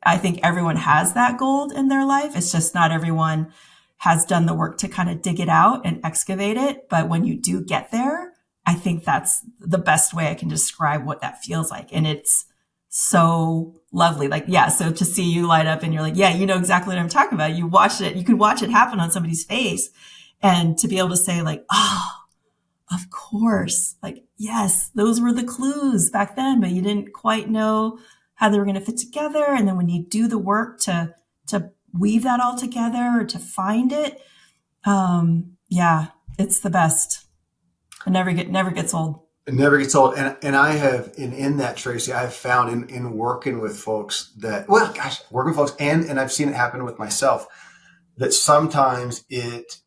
I think everyone has that gold in their life. It's just not everyone has done the work to kind of dig it out and excavate it. But when you do get there, I think that's the best way I can describe what that feels like. And it's so lovely. Like, yeah. So to see you light up and you're like, yeah, you know exactly what I'm talking about. You watched it. You can watch it happen on somebody's face and to be able to say like, oh, of course. Like, yes, those were the clues back then, but you didn't quite know how they were going to fit together. And then when you do the work to weave that all together or to find it, it's the best. It never gets old. It never gets old. And I have, in that, Tracy, I have found in working with folks that, well, gosh, working with folks, and I've seen it happen with myself, that sometimes it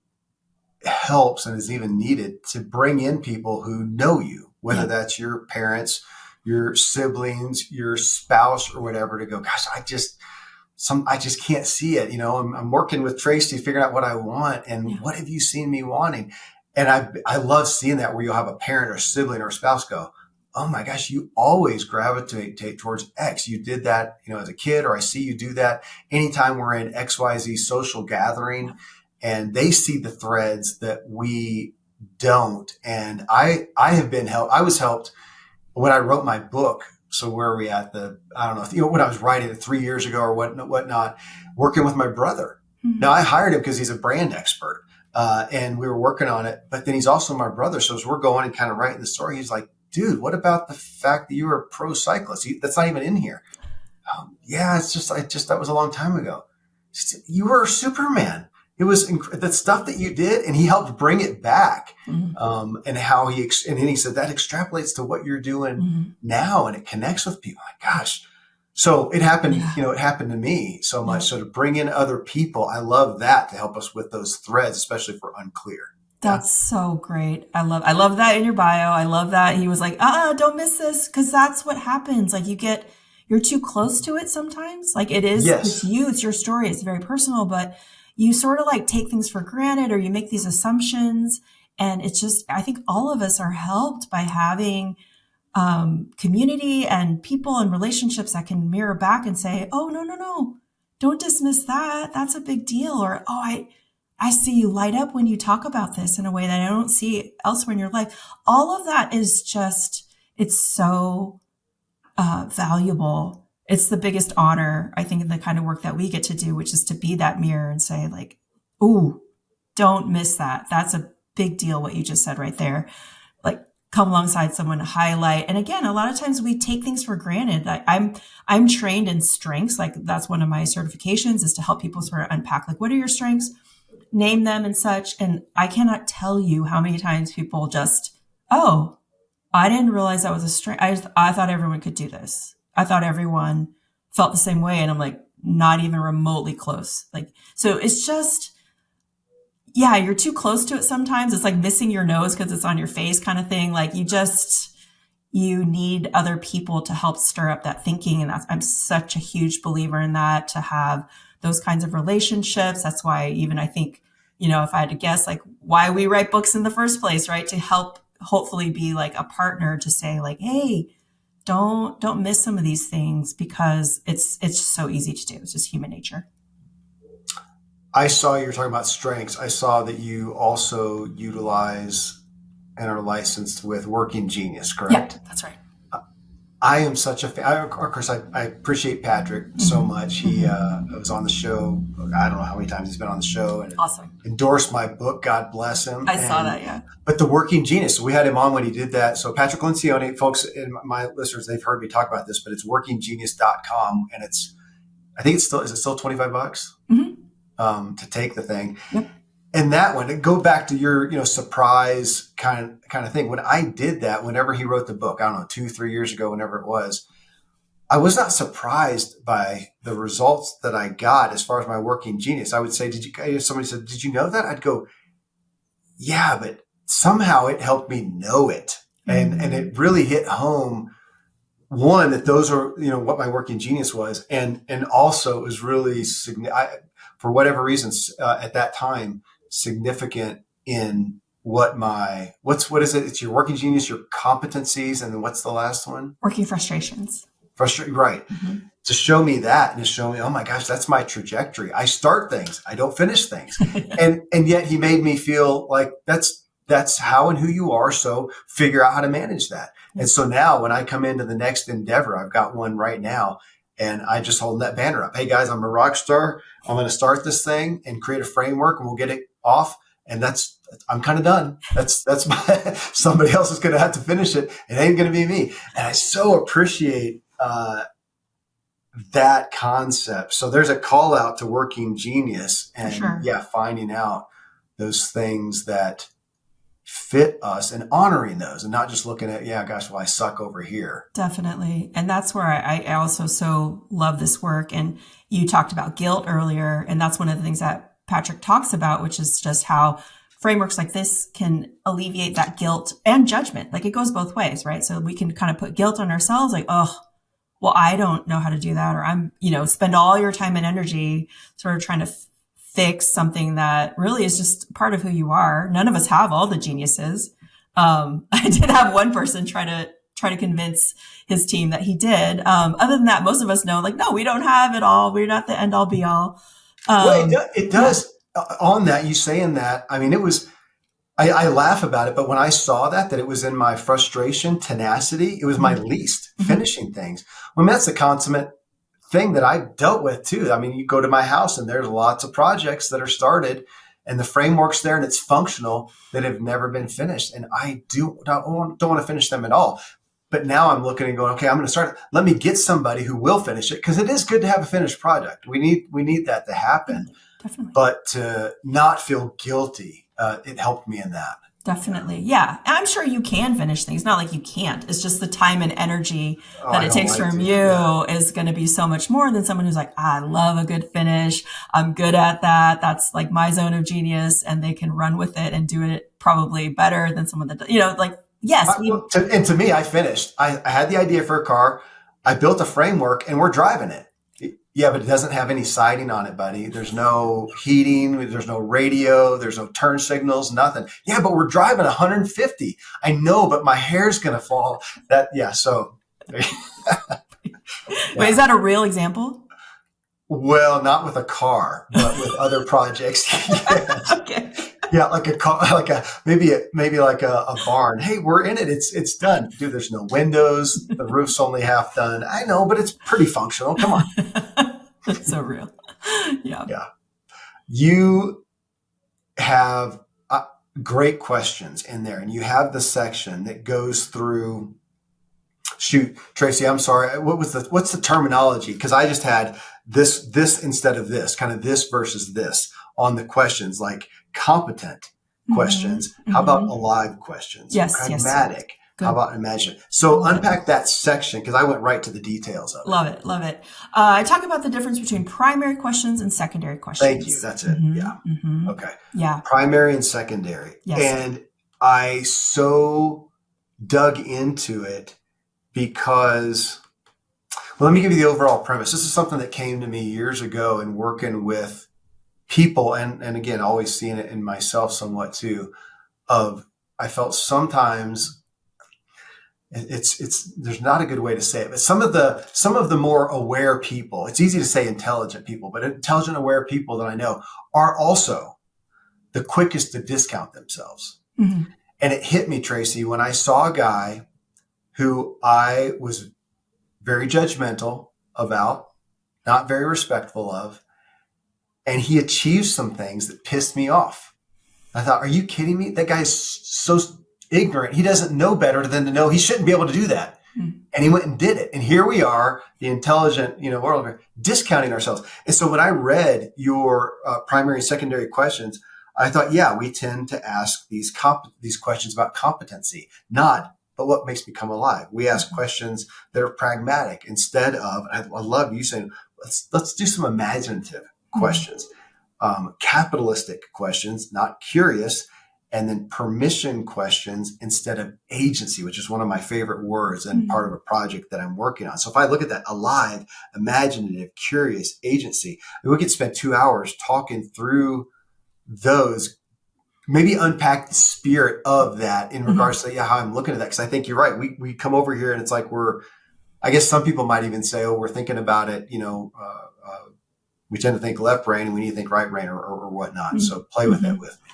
helps and is even needed to bring in people who know you, whether Yeah. that's your parents, your siblings, your spouse, or whatever, to go, gosh, I just can't see it. I'm working with Tracy, figuring out what I want, and Yeah. what have you seen me wanting? And I love seeing that, where you'll have a parent or a sibling or a spouse go, oh my gosh, you always gravitate towards X. You did that, as a kid, or I see you do that anytime we're in XYZ social gathering, and they see the threads that we don't. And I have been helped. I was helped when I wrote my book. So where are we at? I don't know, when I was writing it 3 years ago or whatnot, working with my brother. Mhm. Now, I hired him because he's a brand expert, and we were working on it, but then he's also my brother. So as we're going and kind of writing the story, he's like, dude, what about the fact that you were a pro cyclist? That's not even in here. Yeah, that was a long time ago. You were Superman. It was the stuff that you did, and he helped bring it back. Mhm. And how and then he said that extrapolates to what you're doing Mhm. now, and it connects with people. Like, gosh. So it happened, Yeah. it happened to me so much. Yeah. So to bring in other people, I love that, to help us with those threads, especially if we're unclear. Yeah. That's so great. I love that in your bio. I love that he was like, don't miss this, because that's what happens. Like you're too close to it sometimes. Like it's Yes. you, it's your story, it's very personal, but you sort of like take things for granted, or you make these assumptions. And it's just, I think all of us are helped by having community and people and relationships that can mirror back and say, oh, no, no, no, don't dismiss that. That's a big deal. Or, oh, I see you light up when you talk about this in a way that I don't see elsewhere in your life. All of that is just, it's so valuable. It's the biggest honor, I think, in the kind of work that we get to do, which is to be that mirror and say, like, ooh, don't miss that. That's a big deal, what you just said right there. Like, come alongside someone to highlight. And again, a lot of times we take things for granted. I'm trained in strengths. Like, that's one of my certifications, is to help people sort of unpack, like, what are your strengths? Name them and such. And I cannot tell you how many times people just, oh, I didn't realize that was a strength. I thought everyone could do this. I thought everyone felt the same way. And I'm like, not even remotely close. Like, so it's just, yeah, you're too close to it sometimes. It's like missing your nose because it's on your face kind of thing. Like you need other people to help stir up that thinking. And I'm such a huge believer in that, to have those kinds of relationships. That's why even I think, if I had to guess, like, why we write books in the first place, right? To help hopefully be like a partner, to say, like, hey, don't miss some of these things, because it's so easy to do. It's just human nature. I saw you were talking about strengths. I saw that you also utilize and are licensed with Working Genius, Yeah, correct? that's right. I am such a fan. Of course, I appreciate Patrick so Mhm. much. He Mhm. was on the show. I don't know how many times he's been on the show, and Awesome. endorsed my book. God bless him. I saw that. Yeah. But the Working Genius, so we had him on when he did that. So Patrick Lencioni, folks, and my listeners, they've heard me talk about this, but it's workinggenius.com, and I think is it still $25 Mm-hmm. to take the thing? Yep. And that one, to go back to your, surprise kind of thing. When I did that, whenever he wrote the book, I don't know, 2-3 years ago, whenever it was, I was not surprised by the results that I got as far as my Working Genius. I would say, if somebody said, did you know that? I'd go, yeah, but somehow it helped me know it. And it really hit home, one, that those are, what my Working Genius was. And also it was really, for whatever reasons, at that time, significant in what is it? It's your Working Genius, your competencies. And then what's the last one? Working frustrations. Right. Mm-hmm. To show me that, and to show me, oh my gosh, that's my trajectory. I start things, I don't finish things. And yet he made me feel like that's how and who you are. So figure out how to manage that. And so now when I come into the next endeavor, I've got one right now, and I just hold that banner up. Hey guys, I'm a rock star. I'm going to start this thing and create a framework, and we'll get it off. And I'm kind of done. That's somebody else is going to have to finish it. It ain't going to be me. And I so appreciate, that concept. So there's a call out to Working Genius, and sure. finding out those things that fit us and honoring those and not just looking at, yeah, gosh, well, I suck over here. Definitely. And that's where I also so love this work. And you talked about guilt earlier. And that's one of the things that Patrick talks about, which is just how frameworks like this can alleviate that guilt and judgment. Like it goes both ways, right? So we can kind of put guilt on ourselves, like, oh, well, I don't know how to do that. Or I'm, spend all your time and energy sort of trying to fix something that really is just part of who you are. None of us have all the geniuses. I did have one person try to convince his team that he did. Other than that, most of us know, like, no, we don't have it all. We're not the end all be all. Well, it does. On that, you saying that, I mean, it was, I laugh about it, but when I saw that it was in my frustration, tenacity, it was my least finishing things. Well, I mean, that's the consummate thing that I dealt with too. I mean, you go to my house and there's lots of projects that are started and the framework's there and it's functional that have never been finished. And I don't want to finish them at all. But now I'm looking and going, okay, I'm going to start. Let me get somebody who will finish it because it is good to have a finished project. We need that to happen. Definitely. But to not feel guilty, it helped me in that. Definitely. Yeah. And I'm sure you can finish things. Not like you can't. It's just the time and energy that it takes from you is going to be so much more than someone who's like, I love a good finish. I'm good at that. That's like my zone of genius. And they can run with it and do it probably better than someone that, like, yes. And to me, I finished. I had the idea for a car. I built a framework and we're driving it. Yeah, but it doesn't have any siding on it, buddy. There's no heating. There's no radio. There's no turn signals, nothing. Yeah, but we're driving 150. I know, but my hair's going to fall. So. Wait, is that a real example? Well, not with a car, but with other projects. Yes. Okay. Yeah, like a car, maybe like a barn. Hey, we're in it. It's done. Dude, there's no windows. The roof's only half done. I know, but it's pretty functional. Come on. That's so real. Yeah. Yeah. You have great questions in there, and you have the section that goes through. Shoot, Tracey, I'm sorry. What's the terminology? Because I just had this instead of this, kind of this versus this on the questions, like competent questions. How about alive questions? Yes. Pragmatic. Yes. How about imagine? So unpack that section because I went right to the details of it. Love it. I talk about the difference between primary questions and secondary questions. Thank you. That's it. Yeah. Okay. Yeah. Primary and secondary. Yes. And I so dug into it because, well, let me give you the overall premise. This is something that came to me years ago in working with people and again, always seeing it in myself somewhat too, I felt sometimes there's not a good way to say it, but some of the more aware people, it's easy to say intelligent people, but intelligent, aware people that I know are also the quickest to discount themselves. And it hit me, Tracey, when I saw a guy who I was very judgmental about, not very respectful of, and he achieved some things that pissed me off. I thought, are you kidding me? That guy's so ignorant. He doesn't know better than to know he shouldn't be able to do that. And he went and did it. And here we are, the intelligent, world, discounting ourselves. And so when I read your primary and secondary questions, I thought, yeah, we tend to ask these questions about competency, but what makes me come alive? We ask questions that are pragmatic instead of, I love you saying, let's do some imaginative questions, capitalistic questions, not curious, and then permission questions instead of agency, which is one of my favorite words and part of a project that I'm working on. So if I look at that, alive, imaginative, curious, agency, we could spend 2 hours talking through those, maybe unpack the spirit of that in regards to how I'm looking at that. Because I think you're right. We come over here and it's like I guess some people might even say, oh, we're thinking about it, we tend to think left brain and we need to think right brain or whatnot. So play with it with me.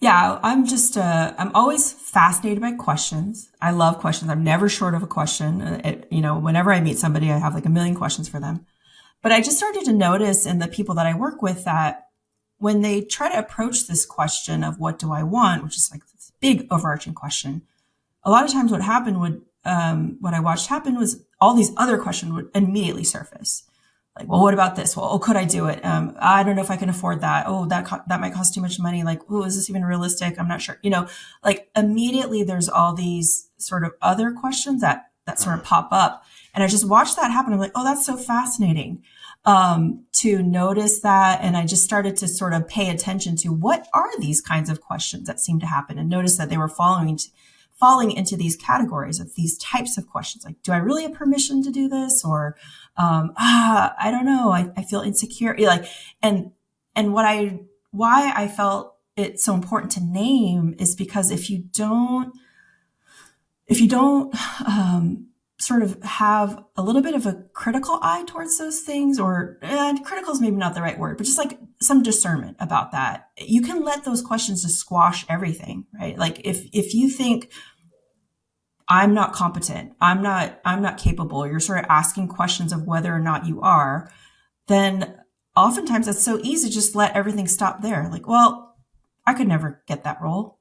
Yeah, I'm always fascinated by questions. I love questions. I'm never short of a question. Whenever I meet somebody, I have like a million questions for them. But I just started to notice in the people that I work with that when they try to approach this question of what do I want, which is like this big overarching question, a lot of times what happened what I watched happen was all these other questions would immediately surface. Like, well, what about this? Well, oh, could I do it? I don't know if I can afford that. Oh, that might cost too much money. Like, oh, is this even realistic? I'm not sure. Like immediately there's all these sort of other questions that sort of pop up. And I just watched that happen. I'm like, oh, that's so fascinating to notice that. And I just started to sort of pay attention to what are these kinds of questions that seem to happen, and notice that they were falling into these categories of these types of questions. Like, do I really have permission to do this? Or, I don't know. I feel insecure. Like, and why I felt it so important to name is because if you don't, sort of have a little bit of a critical eye towards those things, or critical is maybe not the right word, but just like some discernment about that, you can let those questions just squash everything, right? Like if you think I'm not competent, I'm not capable, you're sort of asking questions of whether or not you are, then oftentimes it's so easy to just let everything stop there. Like, well, I could never get that role.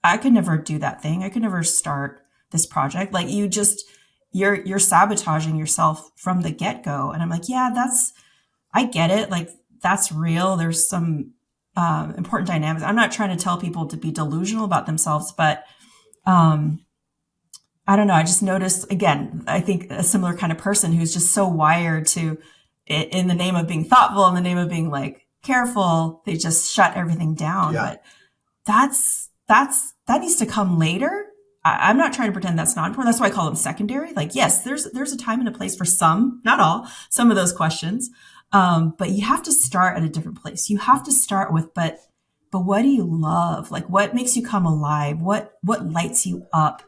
I could never do that thing. I could never start this project. Like you're sabotaging yourself from the get-go. And I'm like, yeah, I get it. Like that's real. There's some important dynamics. I'm not trying to tell people to be delusional about themselves, but I don't know. I just noticed, again, I think a similar kind of person who's just so wired to, in the name of being thoughtful, in the name of being like careful, they just shut everything down. Yeah. But that needs to come later. I'm not trying to pretend that's not important. That's why I call them secondary. Like, yes, there's a time and a place for some, not all, some of those questions. But you have to start at a different place. You have to start with, but what do you love? Like, what makes you come alive? What lights you up?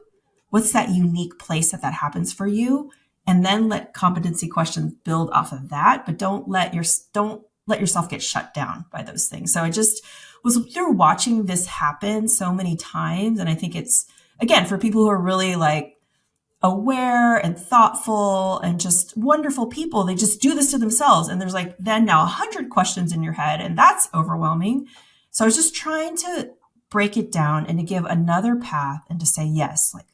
What's that unique place that happens for you? And then let competency questions build off of that, but don't let yourself get shut down by those things. So I just was through watching this happen so many times. And I think it's, again, for people who are really like aware and thoughtful and just wonderful people, they just do this to themselves. And there's like then now 100 questions in your head, and that's overwhelming. So I was just trying to break it down and to give another path and to say, yes, like,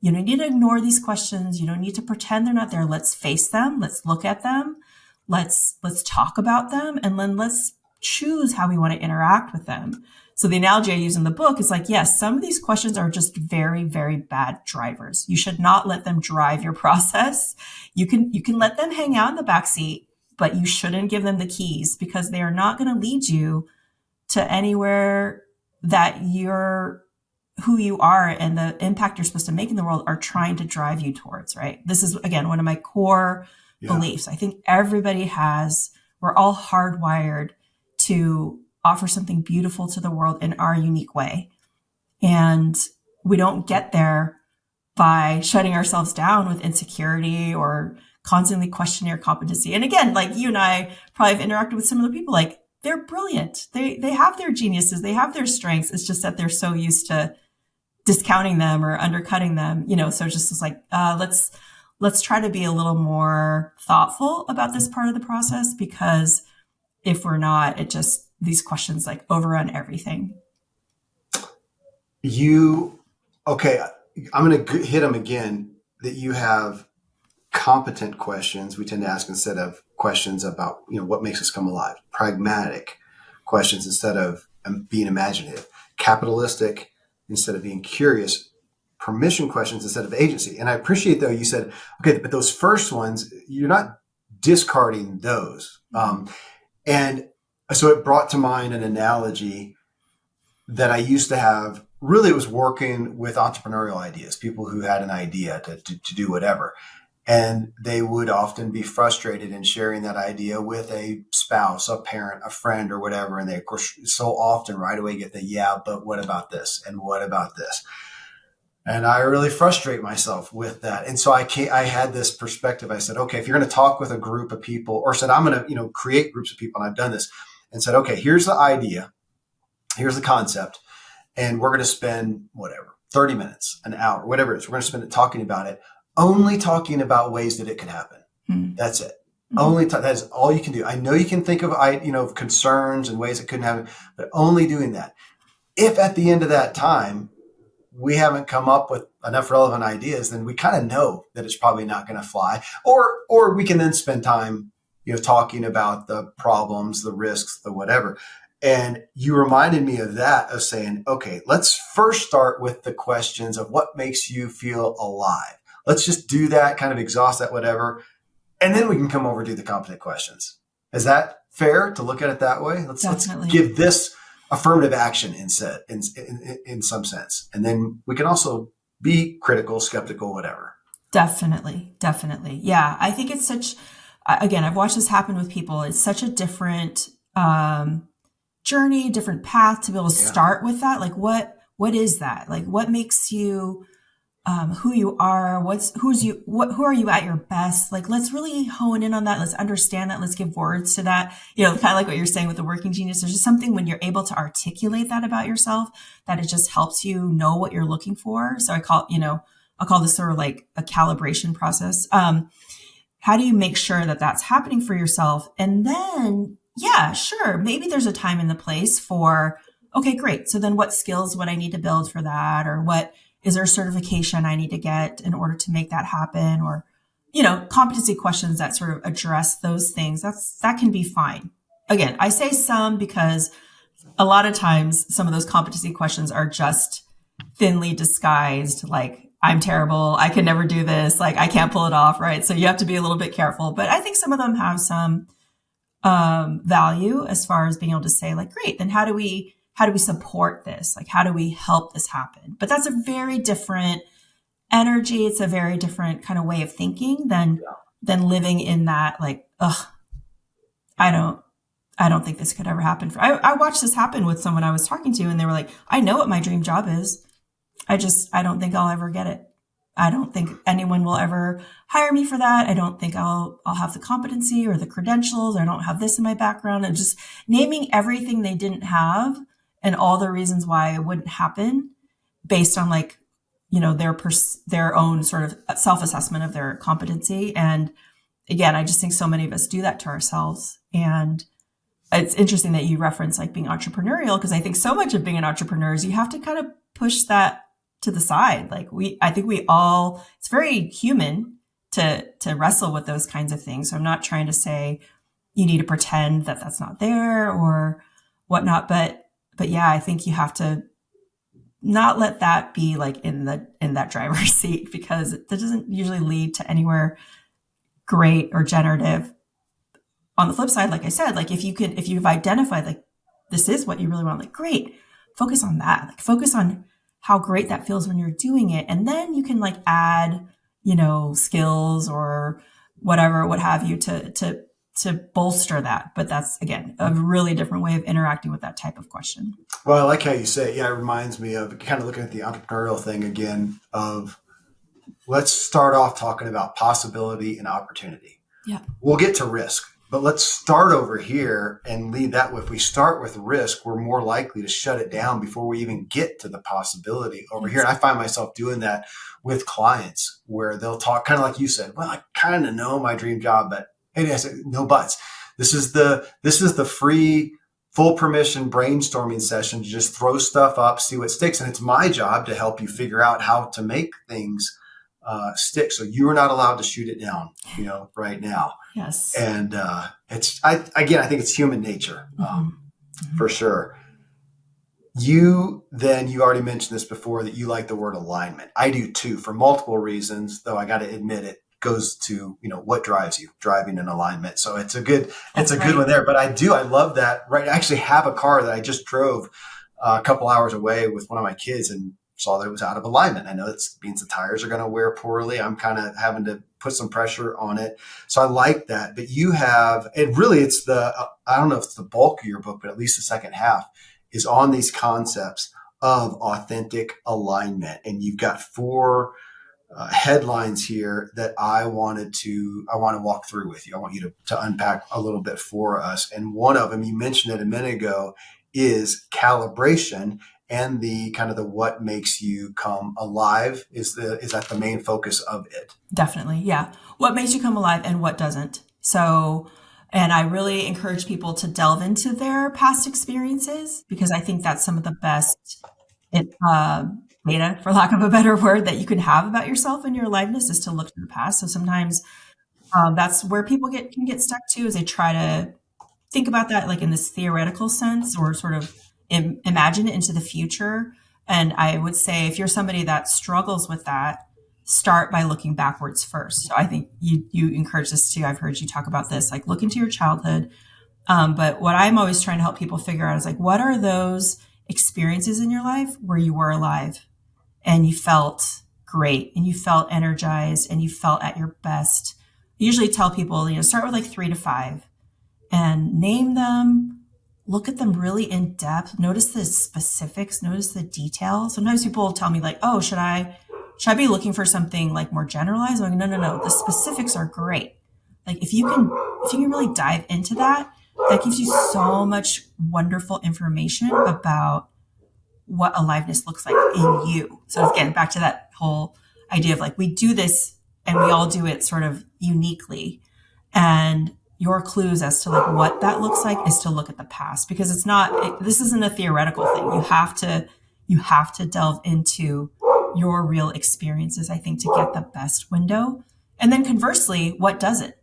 you don't need to ignore these questions. You don't need to pretend they're not there. Let's face them. Let's look at them. Let's talk about them. And then let's choose how we want to interact with them. So the analogy I use in the book is like, yes, some of these questions are just very, very bad drivers. You should not let them drive your process. You can let them hang out in the backseat, but you shouldn't give them the keys, because they are not going to lead you to anywhere that who you are and the impact you're supposed to make in the world are trying to drive you towards, right? This is, again, one of my core beliefs. I think we're all hardwired to offer something beautiful to the world in our unique way. And we don't get there by shutting ourselves down with insecurity or constantly questioning our competency. And again, like you and I probably have interacted with similar people, like they're brilliant. They have their geniuses. They have their strengths. It's just that they're so used to discounting them or undercutting them, so just it's like, let's try to be a little more thoughtful about this part of the process, because if we're not, these questions like overrun everything. Okay, I'm going to hit them again, that you have competent questions we tend to ask instead of questions about, what makes us come alive, pragmatic questions instead of being imaginative, capitalistic instead of being curious, permission questions instead of agency. And I appreciate, though, you said, okay, but those first ones, you're not discarding those. And so it brought to mind an analogy that I used to have. Really, it was working with entrepreneurial ideas, people who had an idea to do whatever. And they would often be frustrated in sharing that idea with a spouse, a parent, a friend, or whatever. And they, of course, so often right away get the, yeah, but what about this? And what about this? And I really frustrate myself with that. And so I had this perspective. I said, okay, if you're going to talk with a group of people, or said, I'm going to, create groups of people, and I've done this, and said, okay, here's the idea. Here's the concept. And we're going to spend 30 minutes, an hour, whatever it is. We're going to spend it talking about it. Only talking about ways that it could happen. That's it. That is all you can do. I know you can think of, concerns and ways it couldn't happen, but only doing that. If at the end of that time, we haven't come up with enough relevant ideas, then we kind of know that it's probably not going to fly, or we can then spend time talking about the problems, the risks, the whatever. And you reminded me of that, of saying, okay, let's first start with the questions of what makes you feel alive. Let's just do that, kind of exhaust that, whatever. And then we can come over to the competent questions. Is that fair to look at it that way? Let's give this affirmative action in some sense. And then we can also be critical, skeptical, whatever. Definitely. Yeah. I think it's again, I've watched this happen with people. It's such a different journey, different path to be able to start with that. Like what is that? Like what makes you who you are? Who are you at your best? Like let's really hone in on that. Let's understand that. Let's give words to that. Kind of like what you're saying with the working genius. There's just something when you're able to articulate that about yourself that it just helps you know what you're looking for. So I'll call this sort of like a calibration process. How do you make sure that that's happening for yourself? And then, yeah, sure. Maybe there's a time and the place for, okay, great. So then what skills would I need to build for that? Or is there a certification I need to get in order to make that happen? Or, competency questions that sort of address those things. That can be fine. Again, I say some because a lot of times some of those competency questions are just thinly disguised, like, I'm terrible. I can never do this. Like, I can't pull it off. Right. So you have to be a little bit careful, but I think some of them have some value as far as being able to say like, great, then how do we support this? Like, how do we help this happen? But that's a very different energy. It's a very different kind of way of thinking than living in that, like, I don't think this could ever happen. I watched this happen with someone I was talking to, and they were like, I know what my dream job is. I don't think I'll ever get it. I don't think anyone will ever hire me for that. I don't think I'll have the competency or the credentials. I don't have this in my background. And just naming everything they didn't have and all the reasons why it wouldn't happen based on like, their own sort of self-assessment of their competency. And again, I just think so many of us do that to ourselves. And it's interesting that you reference like being entrepreneurial, because I think so much of being an entrepreneur is you have to kind of push that to the side. Like I think it's very human to wrestle with those kinds of things. So I'm not trying to say you need to pretend that that's not there or whatnot, but yeah, I think you have to not let that be like in that driver's seat, because that doesn't usually lead to anywhere great or generative. On the flip side, like I said, like if you've identified like this is what you really want, like great, focus on that. Like focus on how great that feels when you're doing it. And then you can like add, skills or whatever, what have you to bolster that. But that's, again, a really different way of interacting with that type of question. Well, I like how you say it. Yeah, it reminds me of kind of looking at the entrepreneurial thing again of let's start off talking about possibility and opportunity. Yeah. We'll get to risk. But let's start over here and lead that way. If we start with risk, we're more likely to shut it down before we even get to the possibility over here. And I find myself doing that with clients where they'll talk kind of like you said, well, I kind of know my dream job, but hey, I said, no buts. This is the free, full permission brainstorming session to just throw stuff up, see what sticks. And it's my job to help you figure out how to make things stick. So you are not allowed to shoot it down, right now. Yes. And I think it's human nature, for sure. You already mentioned this before, that you like the word alignment. I do too, for multiple reasons, though I got to admit it goes to, what drives you, driving and alignment. So it's a good one there. But I love that, right? I actually have a car that I just drove a couple hours away with one of my kids and saw that it was out of alignment. I know that means the tires are going to wear poorly. I'm kind of having to put some pressure on it. So I like that. But you have, and really it's I don't know if it's the bulk of your book, but at least the second half is on these concepts of authentic alignment. And you've got 4 headlines here that I want to walk through with you. I want you to unpack a little bit for us. And one of them, you mentioned it a minute ago, is calibration. And the kind of the what makes you come alive is that the main focus of it? Definitely. Yeah. What makes you come alive and what doesn't. So, and I really encourage people to delve into their past experiences, because I think that's some of the best data, for lack of a better word, that you can have about yourself and your aliveness is to look to the past. So sometimes That's where people can get stuck too, is they try to think about that like in this theoretical sense or sort of imagine it into the future. And I would say if you're somebody that struggles with that, start by looking backwards first. So I think you encourage this too. I've heard you talk about this, like look into your childhood. But what I'm always trying to help people figure out is like, what are those experiences in your life where you were alive and you felt great and you felt energized and you felt at your best? I usually tell people, start with like 3 to 5 and name them, look at them really in depth, notice the specifics, notice the details. Sometimes people will tell me like, oh, should I be looking for something like more generalized? I'm like, no. The specifics are great. Like if you can really dive into that, that gives you so much wonderful information about what aliveness looks like in you. So again, back to that whole idea of like, we do this and we all do it sort of uniquely. And your clues as to like what that looks like is to look at the past, because this isn't a theoretical thing. You have to delve into your real experiences, I think, to get the best window. And then conversely, what doesn't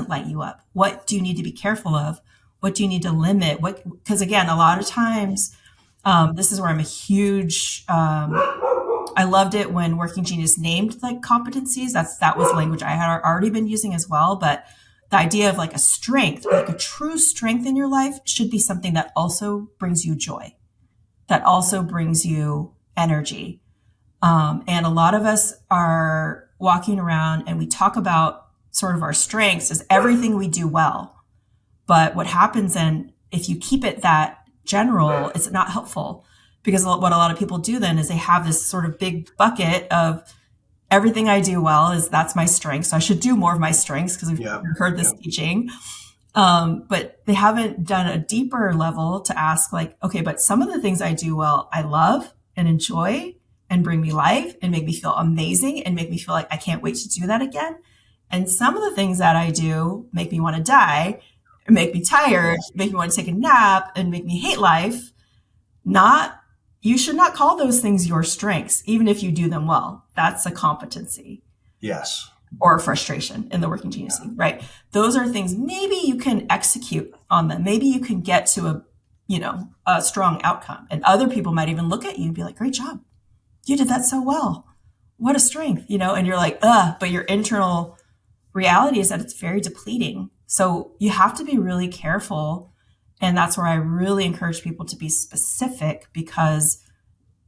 light you up? What do you need to be careful of? What do you need to limit? Because again, a lot of times, this is where I'm a huge, I loved it when Working Genius named like competencies. That was language I had already been using as well. But the idea of like a strength, like a true strength in your life should be something that also brings you joy, that also brings you energy. And a lot of us are walking around and we talk about sort of our strengths as everything we do well. But what happens then, if you keep it that general, it's not helpful, because what a lot of people do then is they have this sort of big bucket of everything I do well that's my strength. So I should do more of my strengths because we've heard this teaching. But they haven't done a deeper level to ask like, okay, but some of the things I do well, I love and enjoy and bring me life and make me feel amazing and make me feel like I can't wait to do that again. And some of the things that I do make me want to die, make me tired, make me want to take a nap, and make me hate life. You should not call those things your strengths, even if you do them well. That's a competency. Yes. Or a frustration in the Working Genius, right? Those are things maybe you can execute on them. Maybe you can get to a strong outcome. And other people might even look at you and be like, great job. You did that so well. What a strength, and you're like, but your internal reality is that it's very depleting. So you have to be really careful. And that's where I really encourage people to be specific, because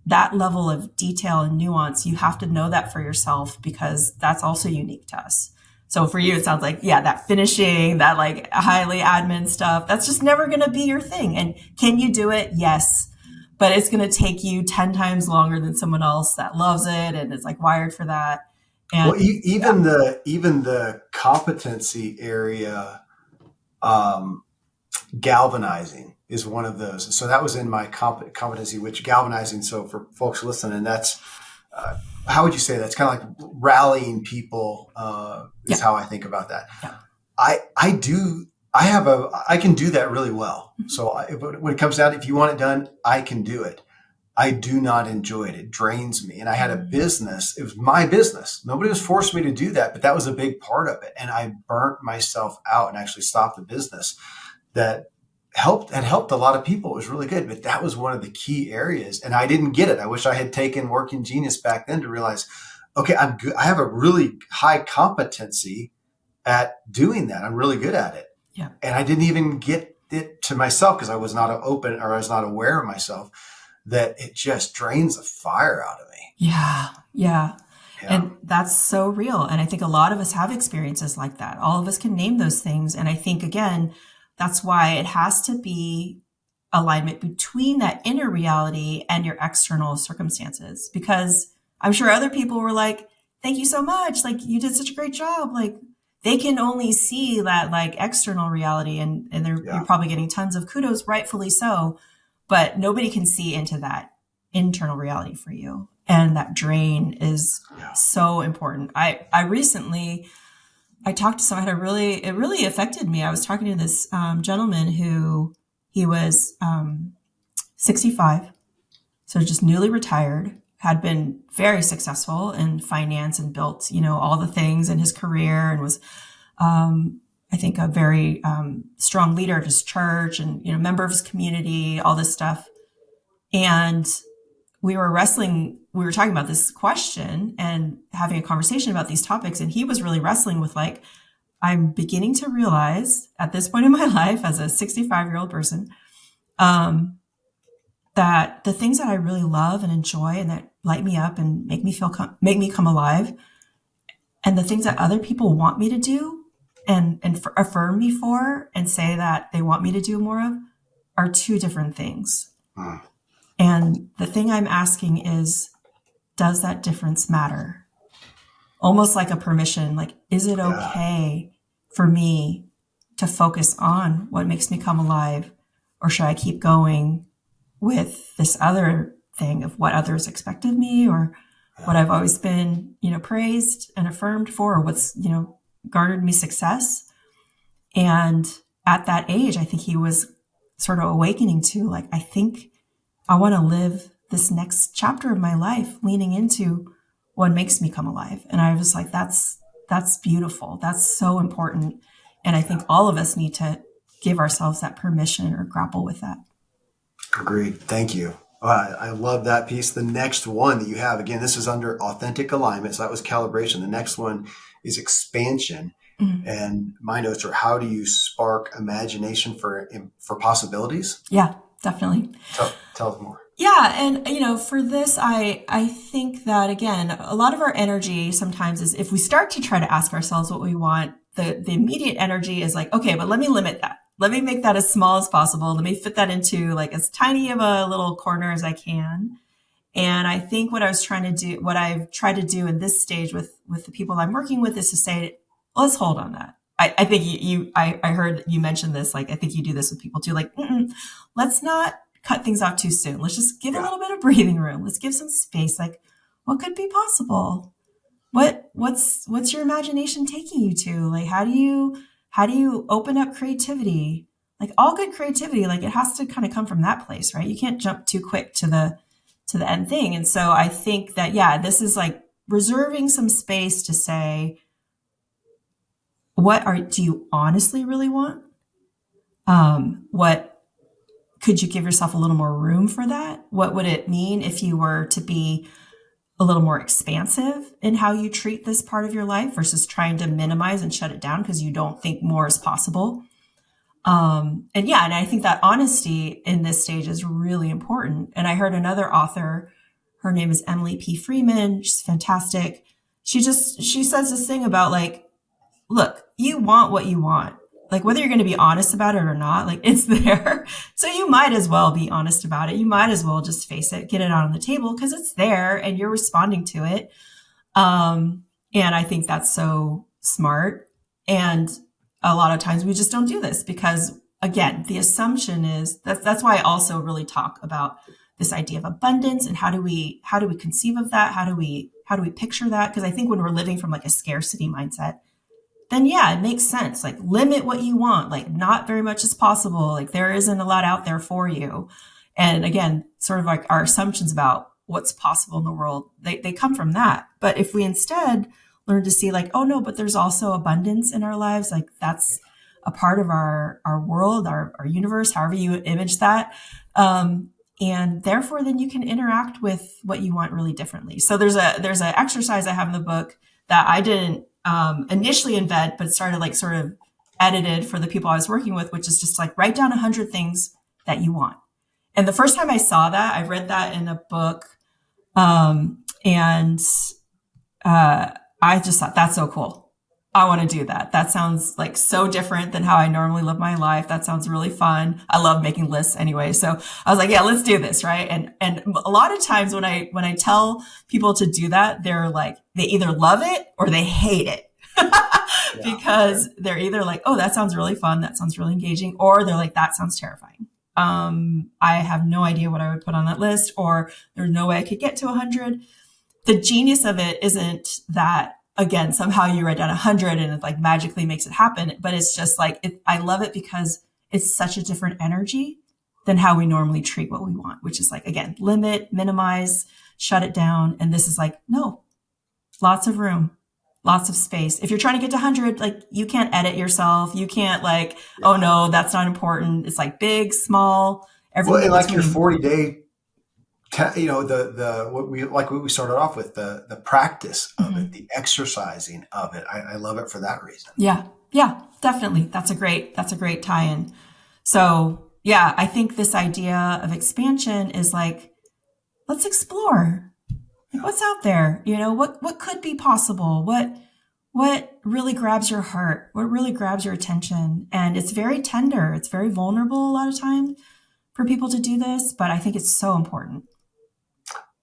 that level of detail and nuance, you have to know that for yourself, because that's also unique to us. So for you, it sounds like, that finishing, that like highly admin stuff, that's just never going to be your thing. And can you do it? Yes. But it's going to take you 10 times longer than someone else that loves it and is like wired for that. And even the competency area, galvanizing is one of those. So that was in my competency, which galvanizing. So for folks listening, that's how would you say that? It's kind of like rallying people is how I think about that. Yeah. I can do that really well. Mm-hmm. So when it comes down, if you want it done, I can do it. I do not enjoy it. It drains me. And I had a business. It was my business. Nobody was forcing me to do that, but that was a big part of it. And I burnt myself out and actually stopped the business that had helped a lot of people. It was really good, but that was one of the key areas. And I didn't get it. I wish I had taken Working Genius back then to realize, okay, I'm good. I have a really high competency at doing that. I'm really good at it. Yeah. And I didn't even get it to myself because I was not open, or I was not aware of myself, that it just drains the fire out of me. Yeah. And that's so real. And I think a lot of us have experiences like that. All of us can name those things. And I think, again, that's why it has to be alignment between that inner reality and your external circumstances. Because I'm sure other people were like, thank you so much. Like, you did such a great job. Like, they can only see that like external reality, and you're probably getting tons of kudos, rightfully so. But nobody can see into that internal reality for you. And that drain is so important. I recently talked to someone it really affected me. I was talking to this gentleman who he was 65, so just newly retired, had been very successful in finance and built, all the things in his career, and was I think a very strong leader of his church and, member of his community, all this stuff. And we were talking about this question and having a conversation about these topics. And he was really wrestling with like, I'm beginning to realize at this point in my life as a 65-year-old person, that the things that I really love and enjoy and that light me up and make me come alive, and the things that other people want me to do and affirm me for and say that they want me to do more of are two different things. And the thing I'm asking is, does that difference matter? Almost like a permission, like, is it okay for me to focus on what makes me come alive? Or should I keep going with this other thing of what others expect of me, or what I've always been, praised and affirmed for, or what's, garnered me success? And at that age, I think he was sort of awakening to like, I think I want to live this next chapter of my life leaning into what makes me come alive. And I was like, that's beautiful. That's so important. And I think all of us need to give ourselves that permission or grapple with that. Agreed. Thank you. I love that piece. The next one that you have, again, this is under authentic alignment. So that was calibration. The next one is expansion. Mm-hmm. And my notes are, how do you spark imagination for possibilities? Yeah, definitely. Tell us more. Yeah. And, for this, I think that, again, a lot of our energy sometimes is if we start to try to ask ourselves what we want, the immediate energy is like, okay, but let me limit that. Let me make that as small as possible. Let me fit that into like as tiny of a little corner as I can. And I think what I've tried to do in this stage with the people I'm working with is to say, let's hold on that. I think I heard you mention this. Like, I think you do this with people too. Like, let's not cut things off too soon. Let's just give a little bit of breathing room. Let's give some space. Like, what could be possible? What's your imagination taking you to? Like, how do you open up creativity? Like, all good creativity, like, it has to kind of come from that place, right? You can't jump too quick to the end thing. And so I think that, this is like reserving some space to say, do you honestly really want? What could you give yourself a little more room for that? What would it mean if you were to be a little more expansive in how you treat this part of your life versus trying to minimize and shut it down because you don't think more is possible? And I think that honesty in this stage is really important. And I heard another author, her name is Emily P. Freeman. She's fantastic. She says this thing about like, look, you want what you want. Like, whether you're going to be honest about it or not, like, it's there. So you might as well be honest about it. You might as well just face it, get it out on the table because it's there and you're responding to it. And I think that's so smart. And a lot of times we just don't do this because, again, the assumption is that's why I also really talk about this idea of abundance and how do we conceive of that? How do we picture that? Because I think when we're living from like a scarcity mindset, then it makes sense. Like, limit what you want, like not very much is possible. Like, there isn't a lot out there for you. And again, sort of like our assumptions about what's possible in the world, they come from that. But if we instead learn to see like, oh no, but there's also abundance in our lives. Like, that's a part of our world, our universe, however you image that. And therefore then you can interact with what you want really differently. So there's an exercise I have in the book that I didn't initially invent, but started like sort of edited for the people I was working with, which is just like write down 100 things that you want. And the first time I saw that, I read that in a book. I just thought that's so cool. I want to do that. That sounds like so different than how I normally live my life. That sounds really fun. I love making lists anyway. So I was like, let's do this. Right. And a lot of times when I tell people to do that, they're like, they either love it or they hate it because they're either like, oh, that sounds really fun. That sounds really engaging. Or they're like, that sounds terrifying. I have no idea what I would put on that list, or there's no way I could get to 100. The genius of it isn't that, again, somehow you write down 100 and it like magically makes it happen. But it's just like, I love it because it's such a different energy than how we normally treat what we want, which is like, again, limit, minimize, shut it down. And this is like, no, lots of room. lots of space. If you're trying to get to 100, like you can't edit yourself. You can't like, oh no, that's not important. It's like big, small, everything and in like your between. 40-day, what we started off with, the practice of it, the exercising of it. I love it for that reason. Yeah. Yeah, definitely. That's a great tie-in. So yeah, I think this idea of expansion is like, let's explore. Like, what's out there? What could be possible? What really grabs your heart? What really grabs your attention? And it's very tender. It's very vulnerable a lot of times for people to do this, but I think it's so important.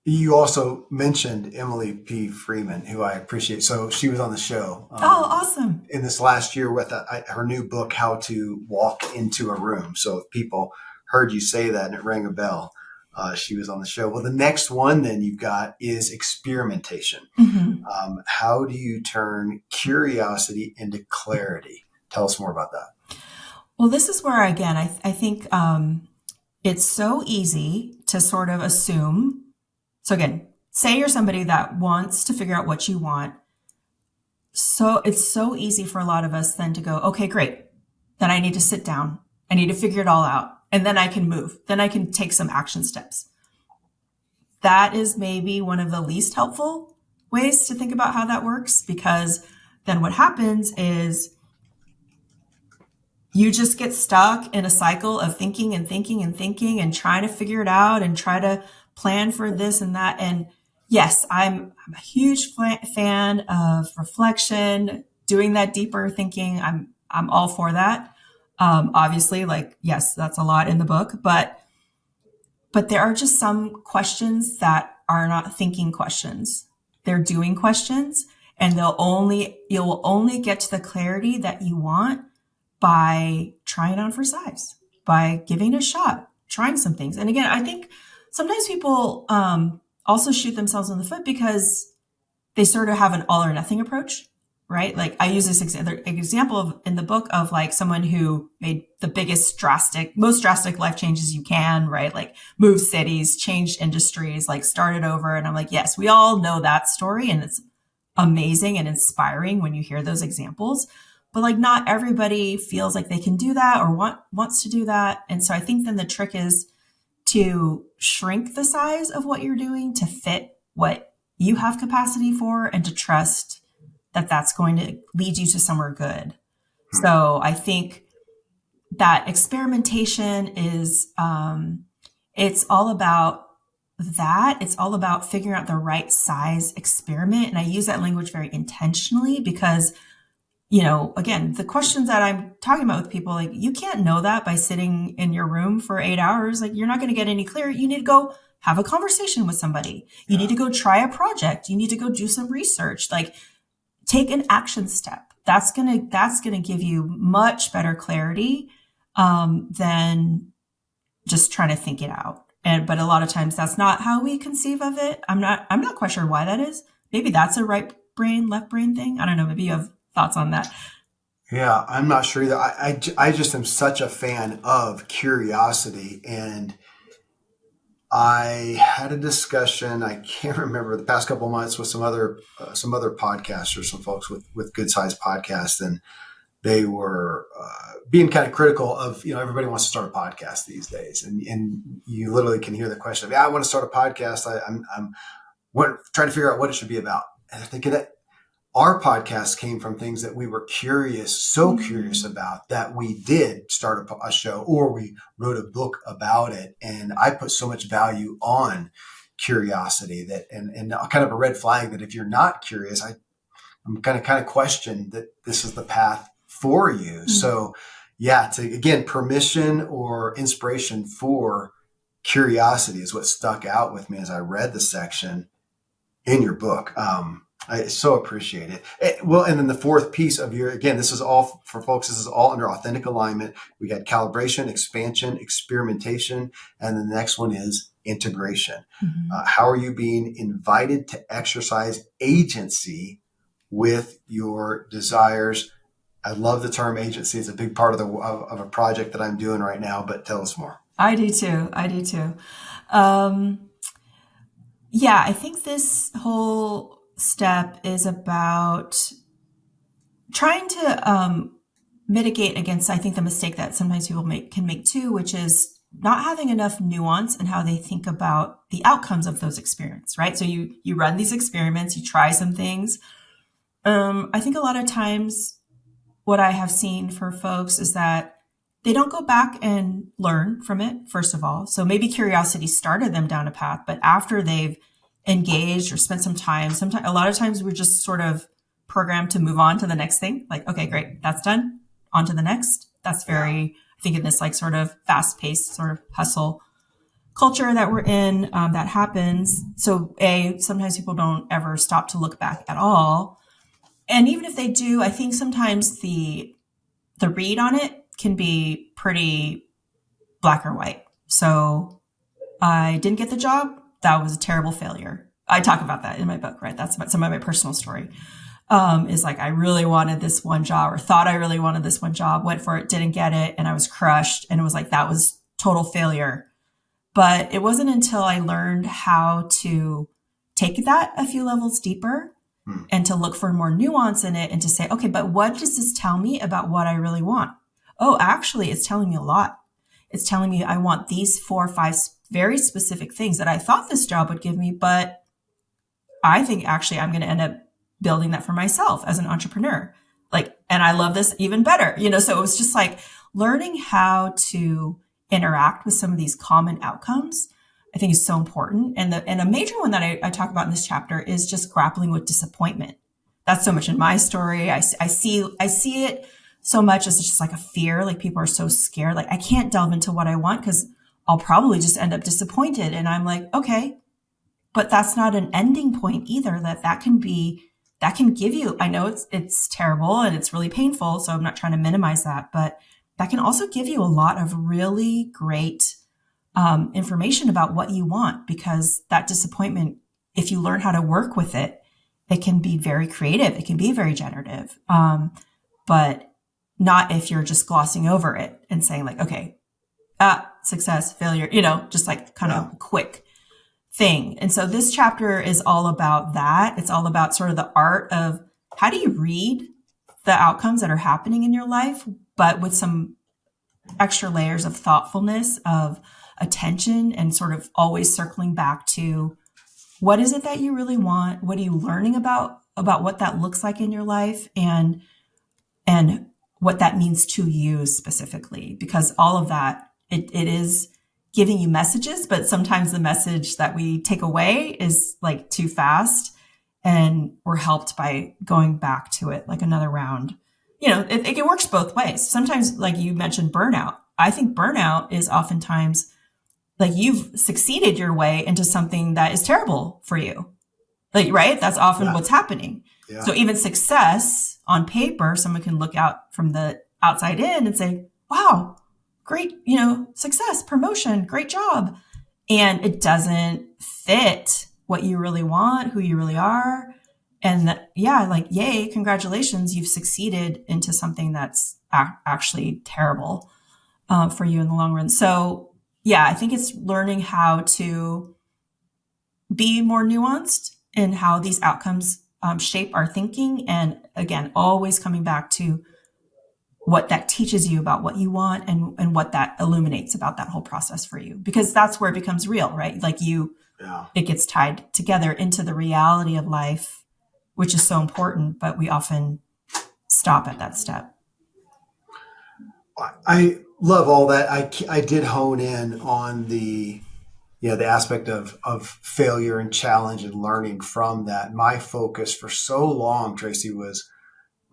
You also mentioned Emily P. Freeman, who I appreciate. So she was on the show. Oh, awesome. In this last year with her new book, How to Walk into a Room. So if people heard you say that and it rang a bell, she was on the show. Well, the next one then you've got is experimentation. How do you turn curiosity into clarity? Tell us more about that. Well, this is where, again, I think it's so easy to sort of assume. So again, say you're somebody that wants to figure out what you want. So it's so easy for a lot of us then to go, okay, great. Then I need to sit down. I need to figure it all out. And then I can move. Then I can take some action steps. That is maybe one of the least helpful ways to think about how that works, because then what happens is you just get stuck in a cycle of thinking and thinking and thinking and trying to figure it out and try to plan for this and that. And yes, I'm a huge fan of reflection, doing that deeper thinking. I'm all for that. Obviously, like, yes, that's a lot in the book, but there are just some questions that are not thinking questions. They're doing questions, and you'll only get to the clarity that you want by trying on for size, by giving it a shot, trying some things. And again, I think sometimes people also shoot themselves in the foot because they sort of have an all or nothing approach, right? Like I use this example in the book of like someone who made the most drastic life changes you can, right? Like moved cities, changed industries, like started over. And I'm like, yes, we all know that story, and it's amazing and inspiring when you hear those examples. But like not everybody feels like they can do that or wants to do that. And so I think then the trick is to shrink the size of what you're doing to fit what you have capacity for, and to trust that that's going to lead you to somewhere good. So I think that experimentation is, it's all about that. It's all about figuring out the right size experiment. And I use that language very intentionally because, again, the questions that I'm talking about with people, like you can't know that by sitting in your room for 8 hours. Like you're not going to get any clearer. You need to go have a conversation with somebody. You need to go try a project. You need to go do some research. Like take an action step. That's gonna give you much better clarity than just trying to think it out. But a lot of times that's not how we conceive of it. I'm not quite sure why that is. Maybe that's a right brain, left brain thing. I don't know. Maybe you have thoughts on that. Yeah, I'm not sure either. I just am such a fan of curiosity, and I had a discussion, I can't remember, the past couple of months with some other podcasters, some folks with good sized podcasts, and they were being kind of critical of, everybody wants to start a podcast these days, and you literally can hear the question of, I want to start a podcast. I'm trying to figure out what it should be about, and I'm thinking that our podcast came from things that we were curious about, that we did start a show or we wrote a book about it. And I put so much value on curiosity that, and kind of a red flag that if you're not curious, I'm kind of question that this is the path for you. Mm-hmm. So yeah, again, permission or inspiration for curiosity is what stuck out with me as I read the section in your book. I so appreciate it. Well, and then the fourth piece of this is all for folks. This is all under authentic alignment. We got calibration, expansion, experimentation, and the next one is integration. Mm-hmm. How are you being invited to exercise agency with your desires? I love the term agency. It's a big part of a project that I'm doing right now, but tell us more. I do too. Yeah, I think this whole step is about trying to mitigate against, I think, the mistake that sometimes people can make too, which is not having enough nuance in how they think about the outcomes of those experiments, right? So you run these experiments, you try some things. I think a lot of times what I have seen for folks is that they don't go back and learn from it, first of all. So maybe curiosity started them down a path, but after they've engaged or spent some time, sometimes a lot of times we're just sort of programmed to move on to the next thing. Like, okay, great, that's done. On to the next. That's very, I think in this like sort of fast paced sort of hustle culture that we're in, that happens. So sometimes people don't ever stop to look back at all. And even if they do, I think sometimes the read on it can be pretty black or white. So I didn't get the job. That was a terrible failure. I talk about that in my book, right? That's about some of my personal story. Is like, I really wanted this one job or thought I really wanted this one job, went for it, didn't get it. And I was crushed. And it was like, that was total failure. But it wasn't until I learned how to take that a few levels deeper and to look for more nuance in it and to say, okay, but what does this tell me about what I really want? Oh, actually, it's telling me a lot. It's telling me I want these 4 or 5 very specific things that I thought this job would give me, but I think actually I'm going to end up building that for myself as an entrepreneur. Like, and I love this even better, so it was just like learning how to interact with some of these common outcomes, I think is so important. And a major one that I talk about in this chapter is just grappling with disappointment. That's so much in my story. I see it so much as just like a fear. Like people are so scared. Like I can't delve into what I want because I'll probably just end up disappointed. And I'm like, okay, but that's not an ending point either. That can give you, I know it's terrible and it's really painful. So I'm not trying to minimize that, but that can also give you a lot of really great information about what you want, because that disappointment, if you learn how to work with it, it can be very creative. It can be very generative. But not if you're just glossing over it and saying like, okay, success, failure, just like kind of quick thing. And so this chapter is all about that. It's all about sort of the art of how do you read the outcomes that are happening in your life, but with some extra layers of thoughtfulness, of attention, and sort of always circling back to what is it that you really want? What are you learning about what that looks like in your life, and what that means to you specifically? Because all of that, it is giving you messages, but sometimes the message that we take away is like too fast, and we're helped by going back to it like another round. It works both ways. Sometimes, like you mentioned, burnout. I think burnout is oftentimes like you've succeeded your way into something that is terrible for you. Like, right? That's often what's happening. Yeah. So even success on paper, someone can look out from the outside in and say, wow, great, success, promotion, great job. And it doesn't fit what you really want, who you really are. And yay, congratulations, you've succeeded into something that's actually terrible for you in the long run. So I think it's learning how to be more nuanced in how these outcomes shape our thinking. And again, always coming back to what that teaches you about what you want and what that illuminates about that whole process for you, because that's where it becomes real, right? Like it gets tied together into the reality of life, which is so important, but we often stop at that step. I love all that. I did hone in on the aspect of failure and challenge and learning from that. My focus for so long, Tracey, was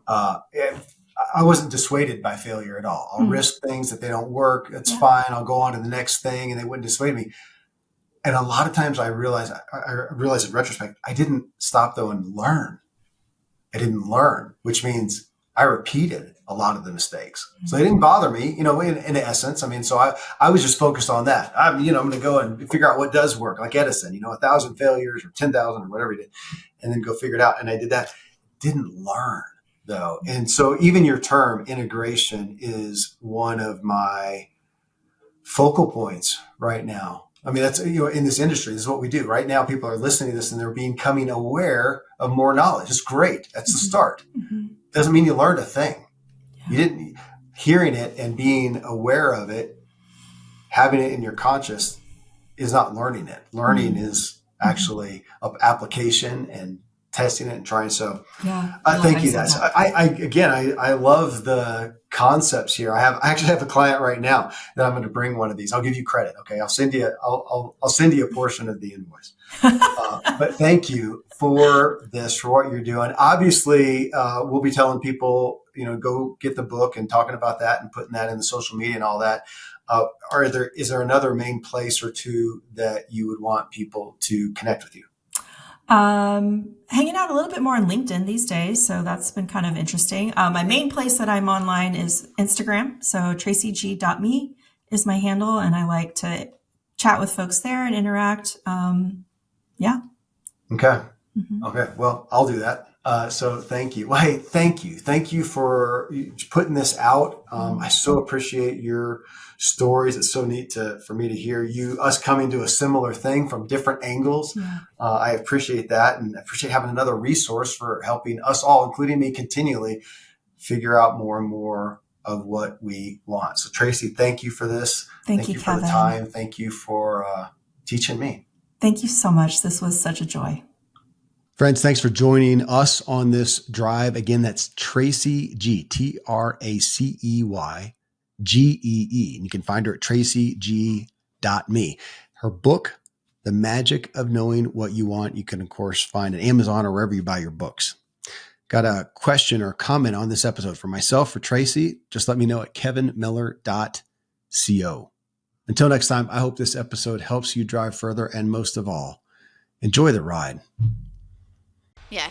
I wasn't dissuaded by failure at all. I'll risk things that they don't work. That's fine. I'll go on to the next thing, and they wouldn't dissuade me. And a lot of times I realized in retrospect, I didn't stop though and learn. I didn't learn, which means I repeated a lot of the mistakes. So they didn't bother me, in essence. I mean, so I was just focused on that. I'm going to go and figure out what does work, like Edison, 1,000 failures or 10,000 or whatever he did, and then go figure it out. And I did that. Didn't learn though. And so even your term integration is one of my focal points right now. I mean, that's, in this industry, this is what we do. Right now, people are listening to this and they're becoming aware of more knowledge. It's great. That's the start. Doesn't mean you learned a thing. Yeah. You didn't. Hearing it and being aware of it, having it in your conscious is not learning it. Learning is actually application and testing it and trying. So thank you. That's, I love the concepts here. I actually have a client right now that I'm going to bring one of these. I'll give you credit. Okay. I'll send you a portion of the invoice. But thank you for this, for what you're doing. Obviously, we'll be telling people, go get the book and talking about that and putting that in the social media and all that. Is there another main place or two that you would want people to connect with you? Hanging out a little bit more on LinkedIn these days. So that's been kind of interesting. My main place that I'm online is Instagram. So traceyg.me is my handle. And I like to chat with folks there and interact. Yeah. Okay. Okay. Well, I'll do that. So thank you. Well, hey, thank you. Thank you for putting this out. I so appreciate your stories. It's so neat for me to hear us coming to a similar thing from different angles. Yeah. I appreciate that. And I appreciate having another resource for helping us all, including me, continually figure out more and more of what we want. So Tracey, thank you for this. Thank you, for Kevin. the time. Thank you for teaching me. Thank you so much. This was such a joy. Friends, thanks for joining us on this drive. Again, that's Tracey Gee, TraceYGee. And you can find her at traceyg.me. Her book, The Magic of Knowing What You Want, you can, of course, find at Amazon or wherever you buy your books. Got a question or comment on this episode for myself, for Tracey? Just let me know at kevinmiller.co. Until next time, I hope this episode helps you drive further, and most of all, enjoy the ride. Yeah.